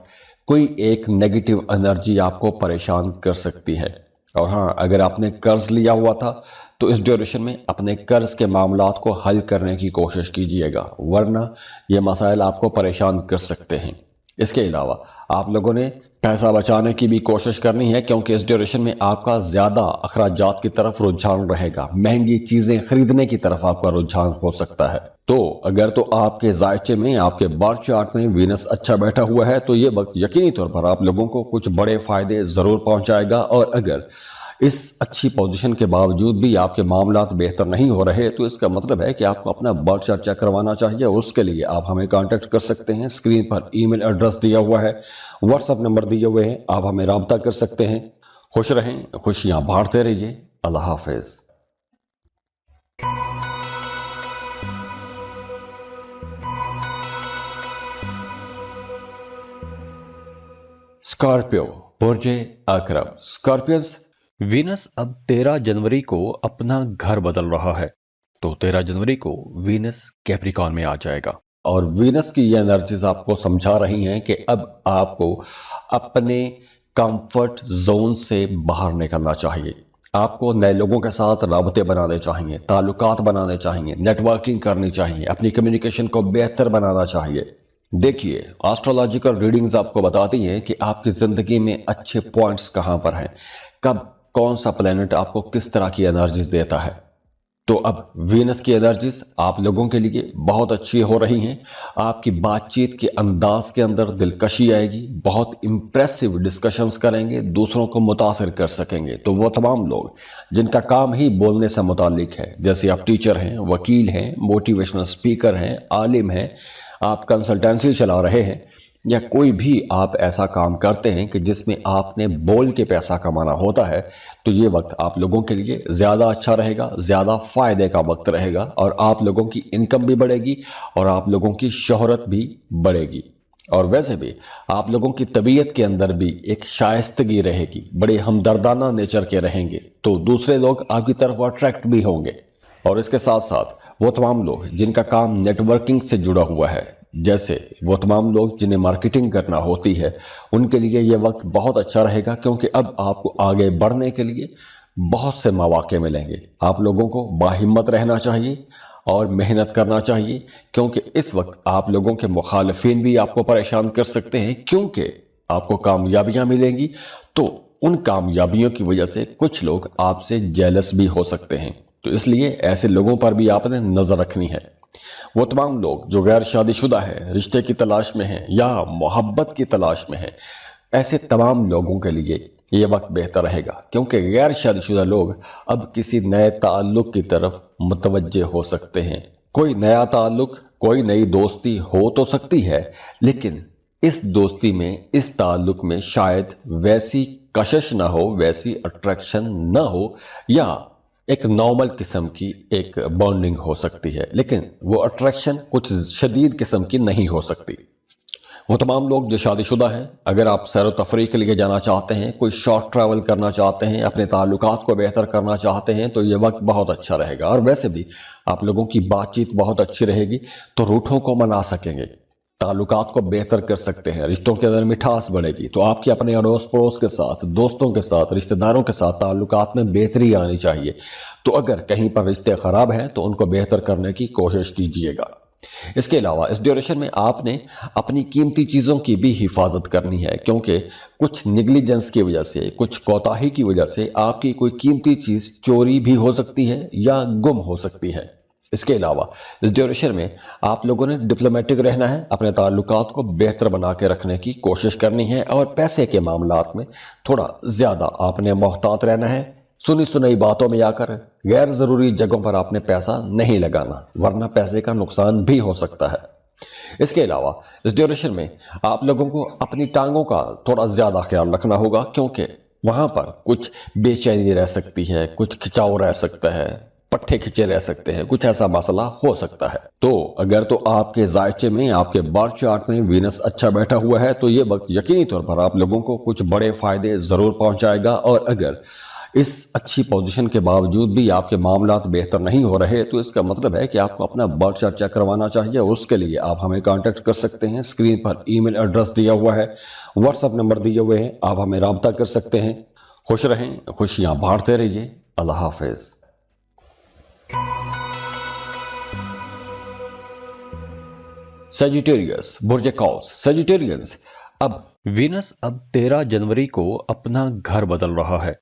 कोई एक नेगेटिव एनर्जी आपको परेशान कर सकती है। और हाँ, अगर आपने कर्ज लिया हुआ था तो इस ड्यूरेशन में अपने कर्ज के मामलात को हल करने की कोशिश कीजिएगा, वरना ये मसाइल आपको परेशान कर सकते हैं। इसके अलावा आप लोगों ने पैसा बचाने की भी कोशिश करनी है, क्योंकि इस ड्यूरेशन में आपका ज़्यादा अखराजात की तरफ रुझान रहेगा, महंगी चीज़ें खरीदने की तरफ आपका रुझान हो सकता है। तो अगर तो आपके जायचे में, आपके बर्थ चार्ट में वीनस अच्छा बैठा हुआ है, तो ये वक्त यकीनी तौर पर आप लोगों को कुछ बड़े फायदे ज़रूर पहुंचाएगा। और अगर इस अच्छी पोजीशन के बावजूद भी आपके मामलात बेहतर नहीं हो रहे, तो इसका मतलब है कि आपको अपना बर्थ चार्ट चेक करवाना चाहिए। उसके लिए आप हमें कांटेक्ट कर सकते हैं। स्क्रीन पर ईमेल एड्रेस दिया हुआ है, व्हाट्सएप नंबर दिए हुए हैं, आप हमें राब्ता कर सकते हैं। खुश रहें, खुशियां बांटते रहिए। अल्लाह हाफिज। स्कॉर्पियो, बुर्ज अकरब। स्कॉर्पियंस, वीनस अब 13 जनवरी को अपना घर बदल रहा है, तो 13 जनवरी को वीनस कैप्रिकॉन में आ जाएगा। और वीनस की ये एनर्जीज आपको समझा रही हैं कि अब आपको अपने कंफर्ट जोन से बाहर निकलना चाहिए। आपको नए लोगों के साथ राबते बनाने चाहिए, ताल्लुकात बनाने चाहिए, नेटवर्किंग करनी चाहिए, अपनी कम्युनिकेशन को बेहतर बनाना चाहिए। देखिए, एस्ट्रोलॉजिकल रीडिंग्स आपको बताती हैं कि आपकी जिंदगी में अच्छे पॉइंट्स कहां पर हैं, कब कौन सा प्लेनेट आपको किस तरह की एनर्जीज देता है। तो अब वीनस की एनर्जीज आप लोगों के लिए बहुत अच्छी हो रही हैं। आपकी बातचीत के अंदाज के अंदर दिलकशी आएगी, बहुत इंप्रेसिव डिस्कशंस करेंगे, दूसरों को मुतासिर कर सकेंगे। तो वो तमाम लोग जिनका काम ही बोलने से मुतालिक है, जैसे आप टीचर हैं, वकील हैं, मोटिवेशनल स्पीकर हैं, आलिम हैं, आप कंसल्टेंसी चला रहे हैं, या कोई भी आप ऐसा काम करते हैं कि जिसमें आपने बोल के पैसा कमाना होता है, तो ये वक्त आप लोगों के लिए ज़्यादा अच्छा रहेगा, ज़्यादा फ़ायदे का वक्त रहेगा और आप लोगों की इनकम भी बढ़ेगी और आप लोगों की शोहरत भी बढ़ेगी। और वैसे भी आप लोगों की तबीयत के अंदर भी एक शाइस्तगी रहेगी, बड़े हमदर्दाना नेचर के रहेंगे, तो दूसरे लोग आपकी तरफ अट्रैक्ट भी होंगे। और इसके साथ साथ वो तमाम लोग जिनका काम नेटवर्किंग से जुड़ा हुआ है, जैसे वो तमाम लोग जिन्हें मार्केटिंग करना होती है, उनके लिए ये वक्त बहुत अच्छा रहेगा, क्योंकि अब आपको आगे बढ़ने के लिए बहुत से मौके मिलेंगे। आप लोगों को बाहिम्मत रहना चाहिए और मेहनत करना चाहिए, क्योंकि इस वक्त आप लोगों के मुखालिफिन भी आपको परेशान कर सकते हैं, क्योंकि आपको कामयाबियां मिलेंगी तो उन कामयाबियों की वजह से कुछ लोग आपसे जेलस भी हो सकते हैं। तो इसलिए ऐसे लोगों पर भी आपने नजर रखनी है। वो तमाम लोग जो गैर शादीशुदा है, रिश्ते की तलाश में हैं या मोहब्बत की तलाश में हैं, ऐसे तमाम लोगों के लिए ये वक्त बेहतर रहेगा, क्योंकि गैर शादीशुदा लोग अब किसी नए ताल्लुक की तरफ मुतवज्जे हो सकते हैं। कोई नया ताल्लुक, कोई नई दोस्ती हो तो सकती है, लेकिन इस दोस्ती में, इस ताल्लुक में शायद वैसी कशिश ना हो, वैसी अट्रैक्शन ना हो, या एक नॉर्मल किस्म की एक बॉन्डिंग हो सकती है, लेकिन वो अट्रैक्शन कुछ शदीद किस्म की नहीं हो सकती। वो तमाम लोग जो शादीशुदा हैं, अगर आप सैर तफरीह के लिए जाना चाहते हैं, कोई शॉर्ट ट्रैवल करना चाहते हैं, अपने ताल्लुकात को बेहतर करना चाहते हैं, तो ये वक्त बहुत अच्छा रहेगा। और वैसे भी आप लोगों की बातचीत बहुत अच्छी रहेगी, तो रूठों को मना सकेंगे, ताल्लुकात को बेहतर कर सकते हैं, रिश्तों के अंदर मिठास बढ़ेगी। तो आपके अपने अड़ोस पड़ोस के साथ, दोस्तों के साथ, रिश्तेदारों के साथ ताल्लुकात में बेहतरी आनी चाहिए। तो अगर कहीं पर रिश्ते खराब हैं तो उनको बेहतर करने की कोशिश कीजिएगा। इसके अलावा इस ड्यूरेशन में आपने अपनी कीमती चीज़ों की भी हिफाजत करनी है, क्योंकि कुछ निगलिजेंस की वजह से, कुछ कोताही की वजह से आपकी कोई कीमती चीज़ चोरी भी हो सकती है या गुम हो सकती है। इसके अलावा इस ड्यूरेशन में आप लोगों ने डिप्लोमेटिक रहना है, अपने ताल्लुकात को बेहतर बना के रखने की कोशिश करनी है, और पैसे के मामलात में थोड़ा ज़्यादा आपने मोहतात रहना है। सुनी सुनाई बातों में आकर गैर ज़रूरी जगहों पर आपने पैसा नहीं लगाना, वरना पैसे का नुकसान भी हो सकता है। इसके अलावा इस ड्यूरेशन में आप लोगों को अपनी टांगों का थोड़ा ज़्यादा ख्याल रखना होगा, क्योंकि वहाँ पर कुछ बेचैनी रह सकती है, कुछ खिंचाव रह सकता है, पट्टे खिंचे रह सकते हैं, कुछ ऐसा मसला हो सकता है। तो अगर तो आपके जायचे में, आपके बर्थ चार्ट में वीनस अच्छा बैठा हुआ है, तो ये वक्त यकीनी तौर पर आप लोगों को कुछ बड़े फायदे जरूर पहुंचाएगा। और अगर इस अच्छी पोजीशन के बावजूद भी आपके मामलात बेहतर नहीं हो रहे, तो इसका मतलब है कि आपको अपना बर्थ चार्ट चेक करवाना चाहिए। उसके लिए आप हमें कांटेक्ट कर सकते हैं, स्क्रीन पर ईमेल एड्रेस दिया हुआ है, व्हाट्सएप नंबर दिए हुए हैं, आप हमें राब्ता कर सकते हैं। खुश रहें, खुशियां बांटते रहिए। अल्लाह हाफिज। सेजिटेरियस, बुर्ज कौस, सेजिटेरियंस, अब वीनस 13 जनवरी को अपना घर बदल रहा है,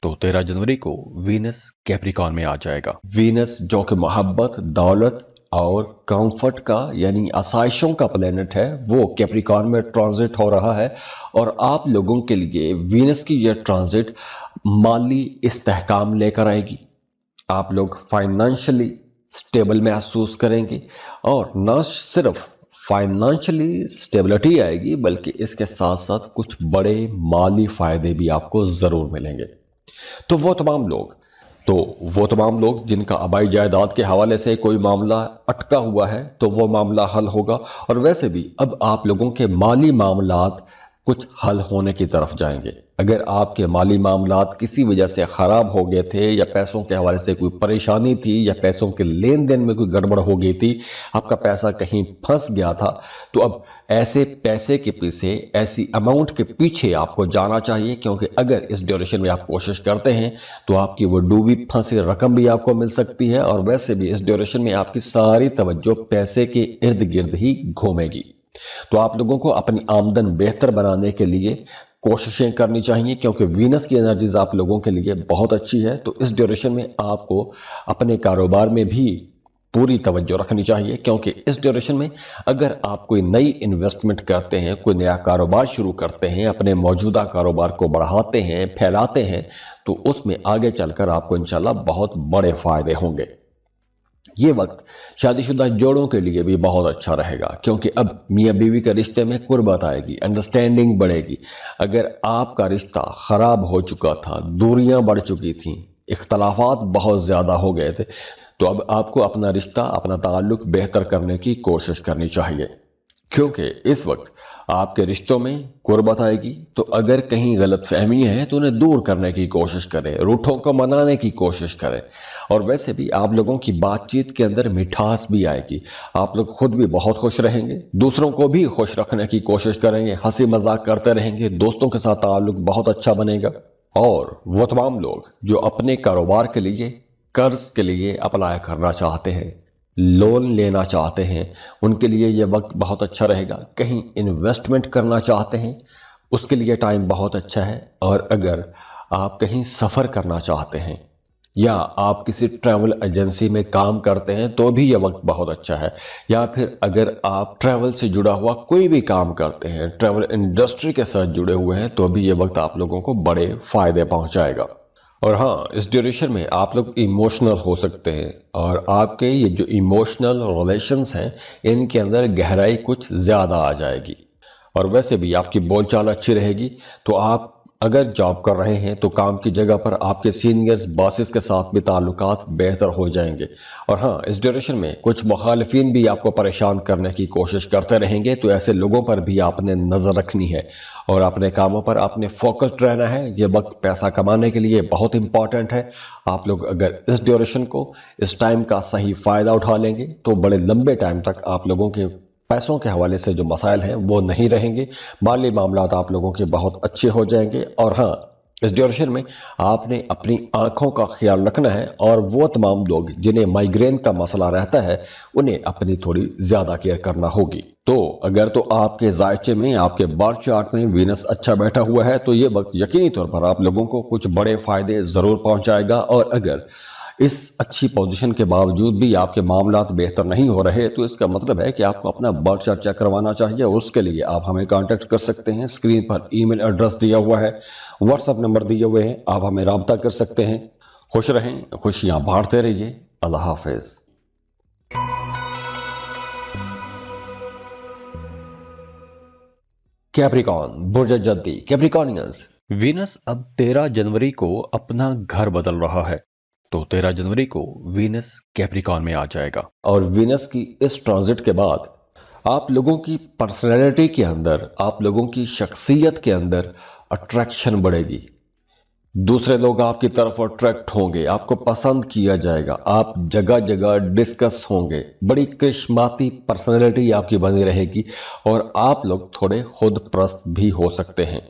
तो 13 जनवरी को वीनस कैप्रिकॉन में आ जाएगा। वीनस जो कि मोहब्बत, दौलत और कंफर्ट का यानी आसाइशों का प्लेनेट है, वो कैप्रिकॉन में ट्रांजिट हो रहा है। और आप लोगों के लिए वीनस की यह ट्रांजिट माली इस्तेहकाम लेकर आएगी। आप लोग फाइनेंशियली स्टेबल महसूस करेंगे, और न सिर्फ फाइनेंशियली स्टेबिलिटी आएगी, बल्कि इसके साथ साथ कुछ बड़े माली फायदे भी आपको जरूर मिलेंगे। तो वो तमाम लोग जिनका आबाई जायदाद के हवाले से कोई मामला अटका हुआ है, तो वो मामला हल होगा। और वैसे भी अब आप लोगों के माली मामलात कुछ हल होने की तरफ जाएंगे। अगर आपके माली मामलात किसी वजह से खराब हो गए थे या पैसों के हवाले से कोई परेशानी थी या पैसों के लेन देन में कोई गड़बड़ हो गई थी, आपका पैसा कहीं फंस गया था, तो अब ऐसे पैसे के पीछे, ऐसी अमाउंट के पीछे आपको जाना चाहिए, क्योंकि अगर इस ड्यूरेशन में आप कोशिश करते हैं तो आपकी वो डूबी फंसी रकम भी आपको मिल सकती है, और वैसे भी इस ड्यूरेशन में आपकी सारी तवज्जो पैसे के इर्द गिर्द ही घूमेगी। तो आप लोगों को अपनी आमदन बेहतर बनाने के लिए कोशिशें करनी चाहिए, क्योंकि वीनस की एनर्जीज आप लोगों के लिए बहुत अच्छी है। तो इस ड्यूरेशन में आपको अपने कारोबार में भी पूरी तवज्जो रखनी चाहिए, क्योंकि इस ड्यूरेशन में अगर आप कोई नई इन्वेस्टमेंट करते हैं, कोई नया कारोबार शुरू करते हैं, अपने मौजूदा कारोबार को बढ़ाते हैं, फैलाते हैं, तो उसमें आगे चलकर आपको इंशाल्लाह बहुत बड़े फायदे होंगे। ये वक्त शादीशुदा जोड़ों के लिए भी बहुत अच्छा रहेगा, क्योंकि अब मियाँ बीवी के रिश्ते में कुर्बत आएगी, अंडरस्टैंडिंग बढ़ेगी। अगर आपका रिश्ता खराब हो चुका था, दूरियां बढ़ चुकी थीं, इख्तलाफात बहुत ज्यादा हो गए थे, तो अब आपको अपना रिश्ता, अपना ताल्लुक बेहतर करने की कोशिश करनी चाहिए, क्योंकि इस वक्त आपके रिश्तों में कुर्बत आएगी। तो अगर कहीं गलत फहमी है तो उन्हें दूर करने की कोशिश करें, रूठों को मनाने की कोशिश करें, और वैसे भी आप लोगों की बातचीत के अंदर मिठास भी आएगी। आप लोग खुद भी बहुत खुश रहेंगे, दूसरों को भी खुश रखने की कोशिश करेंगे, हंसी मजाक करते रहेंगे, दोस्तों के साथ ताल्लुक बहुत अच्छा बनेगा। और वो तमाम लोग जो अपने कारोबार के लिए, कर्ज के लिए अप्लाई करना चाहते हैं, लोन लेना चाहते हैं, उनके लिए यह वक्त बहुत अच्छा रहेगा। कहीं इन्वेस्टमेंट करना चाहते हैं, उसके लिए टाइम बहुत अच्छा है। और अगर आप कहीं सफ़र करना चाहते हैं या आप किसी ट्रैवल एजेंसी में काम करते हैं तो भी यह वक्त बहुत अच्छा है, या फिर अगर आप ट्रैवल से जुड़ा हुआ कोई भी काम करते हैं, ट्रैवल इंडस्ट्री के साथ जुड़े हुए हैं, तो भी यह वक्त आप लोगों को बड़े फायदे पहुंचाएगा। और हाँ, इस ड्यूरेशन में आप लोग इमोशनल हो सकते हैं, और आपके ये जो इमोशनल रिलेशंस हैं, इनके अंदर गहराई कुछ ज़्यादा आ जाएगी। और वैसे भी आपकी बोलचाल अच्छी रहेगी। तो आप अगर जॉब कर रहे हैं तो काम की जगह पर आपके सीनियर्स, बॉसेस के साथ भी ताल्लुकात बेहतर हो जाएंगे। और हाँ, इस ड्यूरेशन में कुछ मुखालिफिन भी आपको परेशान करने की कोशिश करते रहेंगे, तो ऐसे लोगों पर भी आपने नज़र रखनी है और अपने कामों पर आपने फोकस्ड रहना है। ये वक्त पैसा कमाने के लिए बहुत इंपॉर्टेंट है। आप लोग अगर इस ड्यूरेशन को, इस टाइम का सही फ़ायदा उठा लेंगे तो बड़े लंबे टाइम तक आप लोगों के पैसों के हवाले से जो मसाइल हैं वो नहीं रहेंगे। माली मामलात आप लोगों के बहुत अच्छे हो जाएंगे। और हाँ, इस ड्यूरेशन में आपने अपनी आंखों का ख्याल रखना है, और वो तमाम लोग जिन्हें माइग्रेन का मसला रहता है उन्हें अपनी थोड़ी ज्यादा केयर करना होगी। तो अगर तो आपके जायचे में, आपके बर्थ चार्ट में वीनस अच्छा बैठा हुआ है तो ये वक्त यकीनी तौर पर आप लोगों को कुछ बड़े फायदे जरूर पहुंचाएगा। और अगर इस अच्छी पोजीशन के बावजूद भी आपके मामलात बेहतर नहीं हो रहे तो इसका मतलब है कि आपको अपना बर्थ चार्ट चेक करवाना चाहिए। और उसके लिए आप हमें कांटेक्ट कर सकते हैं। स्क्रीन पर ईमेल एड्रेस दिया हुआ है, व्हाट्सएप नंबर दिए हुए हैं, आप हमें राब्ता कर सकते हैं। खुश रहें, खुशियां बांटते रहिए। अल्लाह हाफिज। कैप्रिकॉन, बुर्ज जद्दी, कैप्रिकॉनियंस, वीनस अब 13 जनवरी को अपना घर बदल रहा है। तो 13 जनवरी को वीनस कैप्रिकॉन में आ जाएगा, और वीनस की इस ट्रांजिट के बाद आप लोगों की पर्सनैलिटी के अंदर, आप लोगों की शख्सियत के अंदर अट्रैक्शन बढ़ेगी। दूसरे लोग आपकी तरफ अट्रैक्ट होंगे, आपको पसंद किया जाएगा, आप जगह जगह डिस्कस होंगे, बड़ी करिश्माती पर्सनैलिटी आपकी बनी रहेगी, और आप लोग थोड़े खुद परस्त भी हो सकते हैं।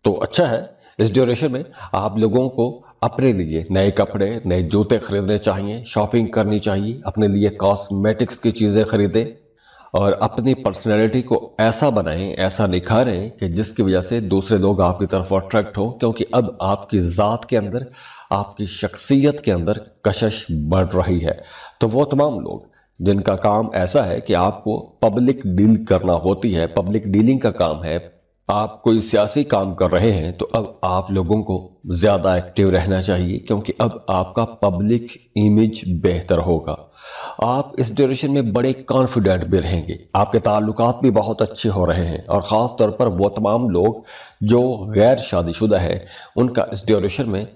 तो अच्छा है, इस ड्यूरेशन में आप लोगों को अपने लिए नए कपड़े, नए जूते खरीदने चाहिए, शॉपिंग करनी चाहिए, अपने लिए कॉस्मेटिक्स की चीज़ें खरीदें, और अपनी पर्सनैलिटी को ऐसा बनाएं, ऐसा निखारें कि जिसकी वजह से दूसरे लोग आपकी तरफ अट्रैक्ट हो, क्योंकि अब आपकी ज़ात के अंदर, आपकी शख्सियत के अंदर कशिश बढ़ रही है। तो वो तमाम लोग जिनका काम ऐसा है कि आपको पब्लिक डील करना होती है, पब्लिक डीलिंग का काम है, आप कोई सियासी काम कर रहे हैं, तो अब आप लोगों को ज़्यादा एक्टिव रहना चाहिए, क्योंकि अब आपका पब्लिक इमेज बेहतर होगा। आप इस ड्यूरेशन में बड़े कॉन्फिडेंट भी रहेंगे, आपके ताल्लुकात भी बहुत अच्छे हो रहे हैं। और ख़ास तौर पर वो तमाम लोग जो गैर शादीशुदा हैं, उनका इस ड्यूरेशन में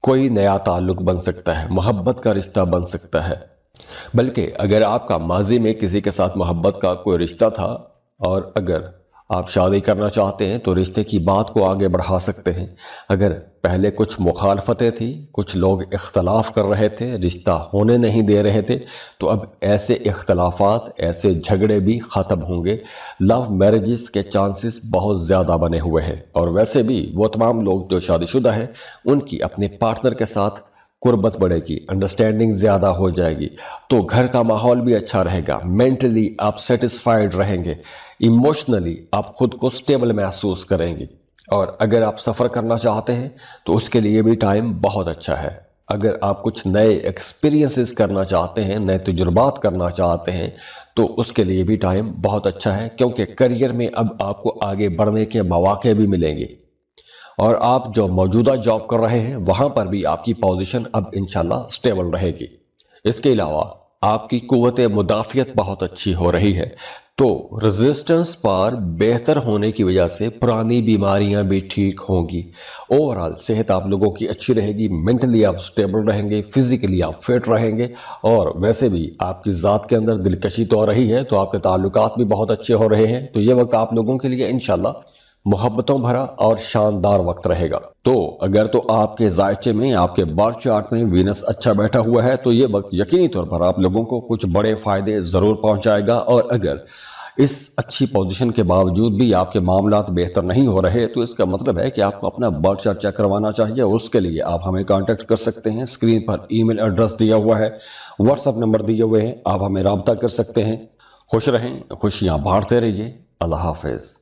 कोई नया ताल्लुक बन सकता है, मोहब्बत का रिश्ता बन सकता है। बल्कि अगर आपका माजी में किसी के साथ मोहब्बत का कोई रिश्ता था, और अगर آپ شادی کرنا چاہتے ہیں تو رشتے کی بات کو آگے بڑھا سکتے ہیں۔ اگر پہلے کچھ مخالفتیں تھیں، کچھ لوگ اختلاف کر رہے تھے، رشتہ ہونے نہیں دے رہے تھے، تو اب ایسے اختلافات، ایسے جھگڑے بھی ختم ہوں گے۔ لو میرجز کے چانسز بہت زیادہ بنے ہوئے ہیں، اور ویسے بھی وہ تمام لوگ جو شادی شدہ ہیں ان کی اپنے پارٹنر کے ساتھ قربت بڑھے گی، انڈرسٹینڈنگ زیادہ ہو جائے گی، تو گھر کا ماحول بھی اچھا رہے گا، مینٹلی آپ سیٹسفائیڈ رہیں گے، ایموشنلی آپ خود کو سٹیبل محسوس کریں گے۔ اور اگر آپ سفر کرنا چاہتے ہیں تو اس کے لیے بھی ٹائم بہت اچھا ہے۔ اگر آپ کچھ نئے ایکسپیرینسز کرنا چاہتے ہیں، نئے تجربات کرنا چاہتے ہیں، تو اس کے لیے بھی ٹائم بہت اچھا ہے، کیونکہ کریئر میں اب آپ کو آگے بڑھنے کے مواقع بھی ملیں گے، اور آپ جو موجودہ جاب کر رہے ہیں وہاں پر بھی آپ کی پوزیشن اب انشاءاللہ سٹیبل رہے گی۔ اس کے علاوہ آپ کی قوت مدافعت بہت اچھی ہو رہی ہے، تو ریزسٹنس پار بہتر ہونے کی وجہ سے پرانی بیماریاں بھی ٹھیک ہوں گی۔ اوورال صحت آپ لوگوں کی اچھی رہے گی، مینٹلی آپ سٹیبل رہیں گے، فزیکلی آپ فٹ رہیں گے، اور ویسے بھی آپ کی ذات کے اندر دلکشی تو آ رہی ہے، تو آپ کے تعلقات بھی بہت اچھے ہو رہے ہیں۔ تو یہ وقت آپ لوگوں کے لیے انشاءاللہ محبتوں بھرا اور شاندار وقت رہے گا۔ تو اگر تو آپ کے ذائچے میں، آپ کے برتھ چارٹ میں وینس اچھا بیٹھا ہوا ہے تو یہ وقت یقینی طور پر آپ لوگوں کو کچھ بڑے فائدے ضرور پہنچائے گا، اور اگر اس اچھی پوزیشن کے باوجود بھی آپ کے معاملات بہتر نہیں ہو رہے تو اس کا مطلب ہے کہ آپ کو اپنا برتھ چارٹ چیک کروانا چاہیے، اور اس کے لیے آپ ہمیں کانٹیکٹ کر سکتے ہیں۔ اسکرین پر ای میل ایڈریس دیا ہوا ہے، واٹس ایپ نمبر دیے ہوئے ہیں، آپ ہمیں رابطہ کر سکتے ہیں۔ خوش رہیں، خوشیاں بانٹتے رہیے۔ اللہ حافظ۔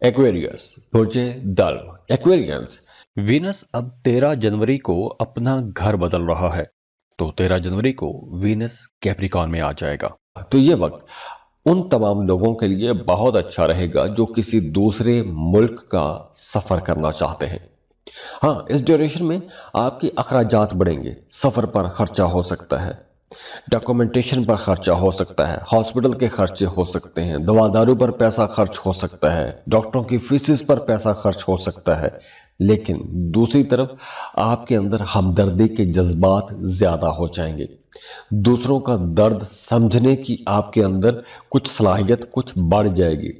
ایکویریس، برج درو۔ ایکویرینس، وینس اب 13 جنوری کو اپنا گھر بدل رہا ہے، تو 13 جنوری کو وینس کیپریکان میں آ جائے گا۔ تو یہ وقت ان تمام لوگوں کے لیے بہت اچھا رہے گا جو کسی دوسرے ملک کا سفر کرنا چاہتے ہیں۔ ہاں، اس ڈیوریشن میں آپ کے اخراجات بڑھیں گے، سفر پر خرچہ ہو سکتا ہے، ڈاکومنٹیشن پر خرچہ ہو سکتا ہے، ہاسپٹل کے خرچے ہو سکتے ہیں، دوا دارو پر پیسہ خرچ ہو سکتا ہے، ڈاکٹروں کی فیسز پر پیسہ خرچ ہو سکتا ہے، لیکن دوسری طرف آپ کے اندر ہمدردی کے جذبات زیادہ ہو جائیں گے، دوسروں کا درد سمجھنے کی آپ کے اندر کچھ صلاحیت کچھ بڑھ جائے گی،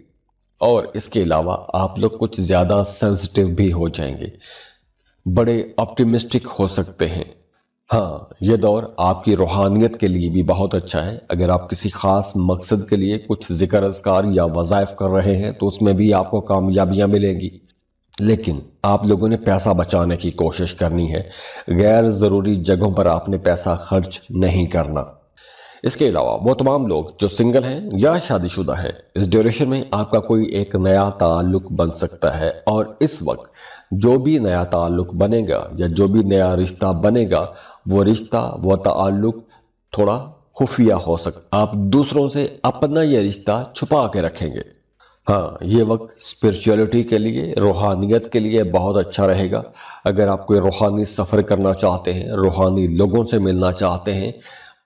اور اس کے علاوہ آپ لوگ کچھ زیادہ سینسٹیو بھی ہو جائیں گے، بڑے آپٹیمسٹک ہو سکتے ہیں۔ ہاں، یہ دور آپ کی روحانیت کے لیے بھی بہت اچھا ہے۔ اگر آپ کسی خاص مقصد کے لیے کچھ ذکر اذکار یا وظائف کر رہے ہیں تو اس میں بھی آپ کو کامیابیاں ملیں گی، لیکن آپ لوگوں نے پیسہ بچانے کی کوشش کرنی ہے، غیر ضروری جگہوں پر آپ نے پیسہ خرچ نہیں کرنا۔ اس کے علاوہ وہ تمام لوگ جو سنگل ہیں یا شادی شدہ ہیں، اس ڈیوریشن میں آپ کا کوئی ایک نیا تعلق بن سکتا ہے، اور اس وقت جو بھی نیا تعلق بنے گا یا جو بھی نیا رشتہ بنے گا، وہ رشتہ، وہ تعلق تھوڑا خفیہ ہو سکتا، آپ دوسروں سے اپنا یہ رشتہ چھپا کے رکھیں گے۔ ہاں، یہ وقت اسپرچولیٹی کے لیے، روحانیت کے لیے بہت اچھا رہے گا۔ اگر آپ کوئی روحانی سفر کرنا چاہتے ہیں، روحانی لوگوں سے ملنا چاہتے ہیں،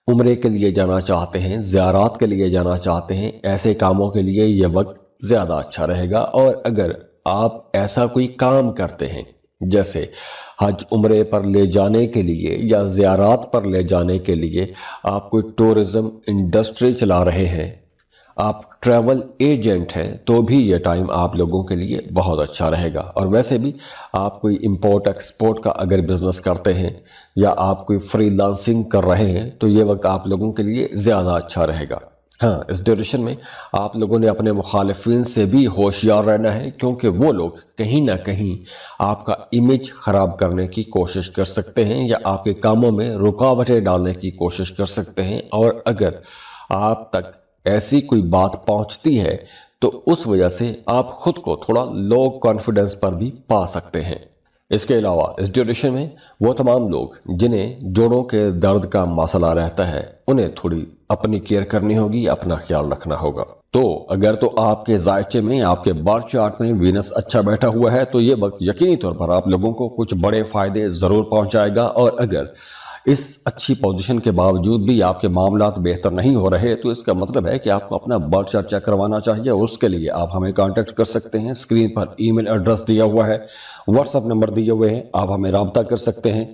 عمرے کے لیے جانا چاہتے ہیں، زیارات کے لیے جانا چاہتے ہیں، ایسے کاموں کے لیے یہ وقت زیادہ اچھا رہے گا۔ اور اگر آپ ایسا کوئی کام کرتے ہیں جیسے حج عمرے پر لے جانے کے لیے یا زیارات پر لے جانے کے لیے آپ کوئی ٹورزم انڈسٹری چلا رہے ہیں، آپ ٹریول ایجنٹ ہیں، تو بھی یہ ٹائم آپ لوگوں کے لیے بہت اچھا رہے گا۔ اور ویسے بھی آپ کوئی امپورٹ ایکسپورٹ کا اگر بزنس کرتے ہیں یا آپ کوئی فری لانسنگ کر رہے ہیں تو یہ وقت آپ لوگوں کے لیے زیادہ اچھا رہے گا۔ ہاں، اس ڈیوریشن میں آپ لوگوں نے اپنے مخالفین سے بھی ہوشیار رہنا ہے، کیونکہ وہ لوگ کہیں نہ کہیں آپ کا امیج خراب کرنے کی کوشش کر سکتے ہیں یا آپ کے کاموں میں رکاوٹیں ڈالنے کی کوشش کر سکتے ہیں، اور اگر آپ تک ایسی کوئی بات پہنچتی ہے تو اس وجہ سے آپ خود کو تھوڑا لو کانفیڈنس پر بھی پا سکتے ہیں۔ اس کے علاوہ اس ڈیوریشن میں وہ تمام لوگ جنہیں جوڑوں کے درد کا مسئلہ رہتا ہے، انہیں تھوڑی اپنی کیئر کرنی ہوگی، اپنا خیال رکھنا ہوگا۔ تو اگر تو آپ کے ذائچے میں، آپ کے برتھ چارٹ میں وینس اچھا بیٹھا ہوا ہے تو یہ وقت یقینی طور پر آپ لوگوں کو کچھ بڑے فائدے ضرور پہنچائے گا، اور اگر اس اچھی پوزیشن کے باوجود بھی آپ کے معاملات بہتر نہیں ہو رہے تو اس کا مطلب ہے کہ آپ کو اپنا برتھ چارٹ چیک کروانا چاہیے، اور اس کے لیے آپ ہمیں کانٹیکٹ کر سکتے ہیں۔ اسکرین پر ای میل ایڈریس دیا ہوا ہے، واٹس ایپ نمبر دیے ہوئے ہیں، آپ ہمیں رابطہ کر سکتے ہیں۔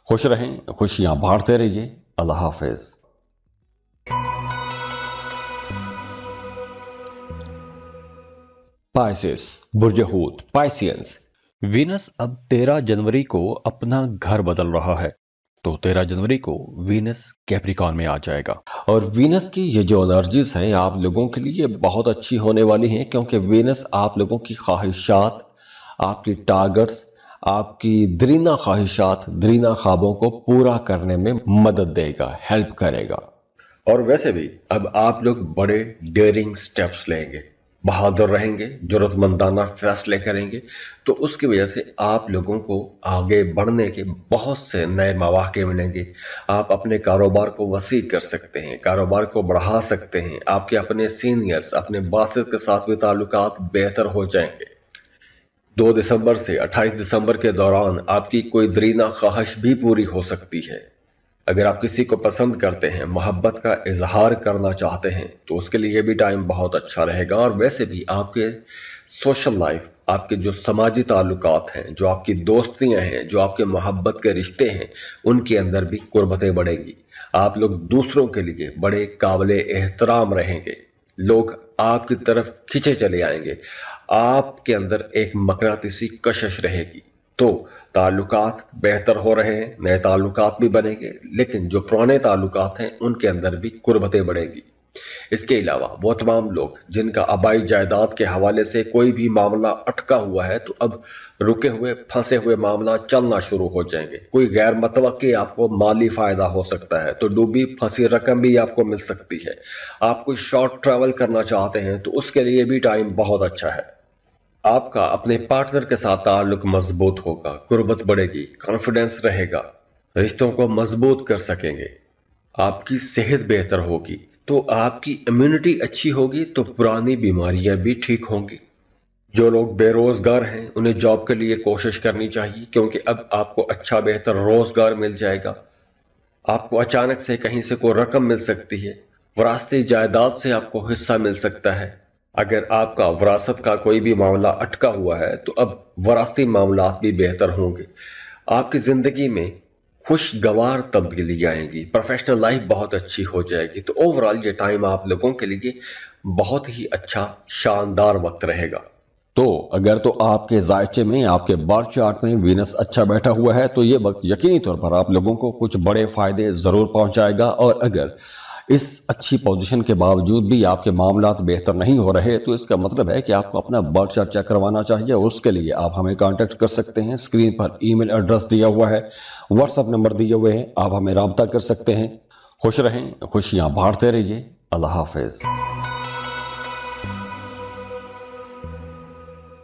خوش رہیں، خوشیاں بانٹتے رہیے۔ اللہ حافظ۔ पाइसेस, बुर्ज हूत, पाइसियंस। वीनस अब 13 जनवरी को अपना घर बदल रहा है, तो 13 जनवरी को वीनस कैप्रिकॉन में आ जाएगा। और वीनस की ये जो एनर्जीज हैं आप लोगों के लिए बहुत अच्छी होने वाली हैं, क्योंकि वीनस आप लोगों की ख्वाहिशात, आपकी टारगेट्स, आपकी दरीना ख्वाहिशात, दरीना ख्वाबों को पूरा करने में मदद देगा, हेल्प करेगा। और वैसे भी अब आप लोग बड़े डेयरिंग स्टेप्स लेंगे, बहादुर रहेंगे, जरूरतमंदाना फैसले करेंगे, तो उसकी वजह से आप लोगों को आगे बढ़ने के बहुत से नए मौके मिलेंगे। आप अपने कारोबार को वसी कर सकते हैं, कारोबार को बढ़ा सकते हैं। आपके अपने सीनियर्स, अपने बॉसेस के साथ भी ताल्लुकात बेहतर हो जाएंगे। 2 दिसंबर से 28 दिसंबर के दौरान आपकी कोई दरीना ख्वाहिश भी पूरी हो सकती है। अगर आप किसी को पसंद करते हैं, मोहब्बत का इजहार करना चाहते हैं, तो उसके लिए भी टाइम बहुत अच्छा रहेगा। और वैसे भी आपके सोशल लाइफ, आपके जो समाजी ताल्लुकात हैं, जो आपकी दोस्तियां हैं, जो आपके मोहब्बत के रिश्ते हैं, उनके अंदर भी कुर्बतें बढ़ेंगी। आप लोग दूसरों के लिए बड़े काबिले एहतराम रहेंगे, लोग आपकी तरफ खींचे चले आएंगे, आपके अंदर एक मकनातीसी कशिश रहेगी। तो ताल्लुकात बेहतर हो रहे हैं, नए ताल्लुकात भी बनेंगे, लेकिन जो पुराने ताल्लुकात हैं उनके अंदर भी कुर्बतें बढ़ेंगी। इसके अलावा वो तमाम लोग जिनका आबाई जायदाद के हवाले से कोई भी मामला अटका हुआ है, तो अब रुके हुए, फंसे हुए मामला चलना शुरू हो जाएंगे। कोई गैर मतवक्की आपको माली फायदा हो सकता है, तो डूबी फंसी रकम भी आपको मिल सकती है। आप कोई शॉर्ट ट्रैवल करना चाहते हैं, तो उसके लिए भी टाइम बहुत अच्छा है। आपका अपने पार्टनर के साथ ताल्लुक मजबूत होगा, कुर्बत बढ़ेगी, कॉन्फिडेंस रहेगा, रिश्तों को मजबूत कर सकेंगे। आपकी सेहत बेहतर होगी, तो आपकी इम्यूनिटी अच्छी होगी, तो पुरानी बीमारियां भी ठीक होंगी। जो लोग बेरोजगार हैं उन्हें जॉब के लिए कोशिश करनी चाहिए, क्योंकि अब आपको अच्छा बेहतर रोजगार मिल जाएगा। आपको अचानक से कहीं से कोई रकम मिल सकती है, विरासती जायदाद से आपको हिस्सा मिल सकता है। अगर आपका विरासत का कोई भी मामला अटका हुआ है, तो अब विरासती मामलात भी बेहतर होंगे। आपकी जिंदगी में खुशगवार तब्दीली आएंगी, प्रोफेशनल लाइफ बहुत अच्छी हो जाएगी। तो ओवरऑल ये टाइम आप लोगों के लिए बहुत ही अच्छा, शानदार वक्त रहेगा। तो अगर तो आपके जायचे में, आपके बर्थ चार्ट में वीनस अच्छा बैठा हुआ है, तो ये वक्त यकीनी तौर पर आप लोगों को कुछ बड़े फायदे जरूर पहुंचाएगा। और अगर इस अच्छी पोजीशन के बावजूद भी आपके मामलात बेहतर नहीं हो रहे, तो इसका मतलब है कि आपको अपना बर्थ चार्ट चेक करवाना चाहिए। और उसके लिए आप हमें कांटेक्ट कर सकते हैं। स्क्रीन पर ईमेल एड्रेस दिया हुआ है, व्हाट्सएप नंबर दिए हुए हैं, आप हमें राब्ता कर सकते हैं। खुश रहें, खुशियां बांटते रहिए। अल्लाह हाफिज।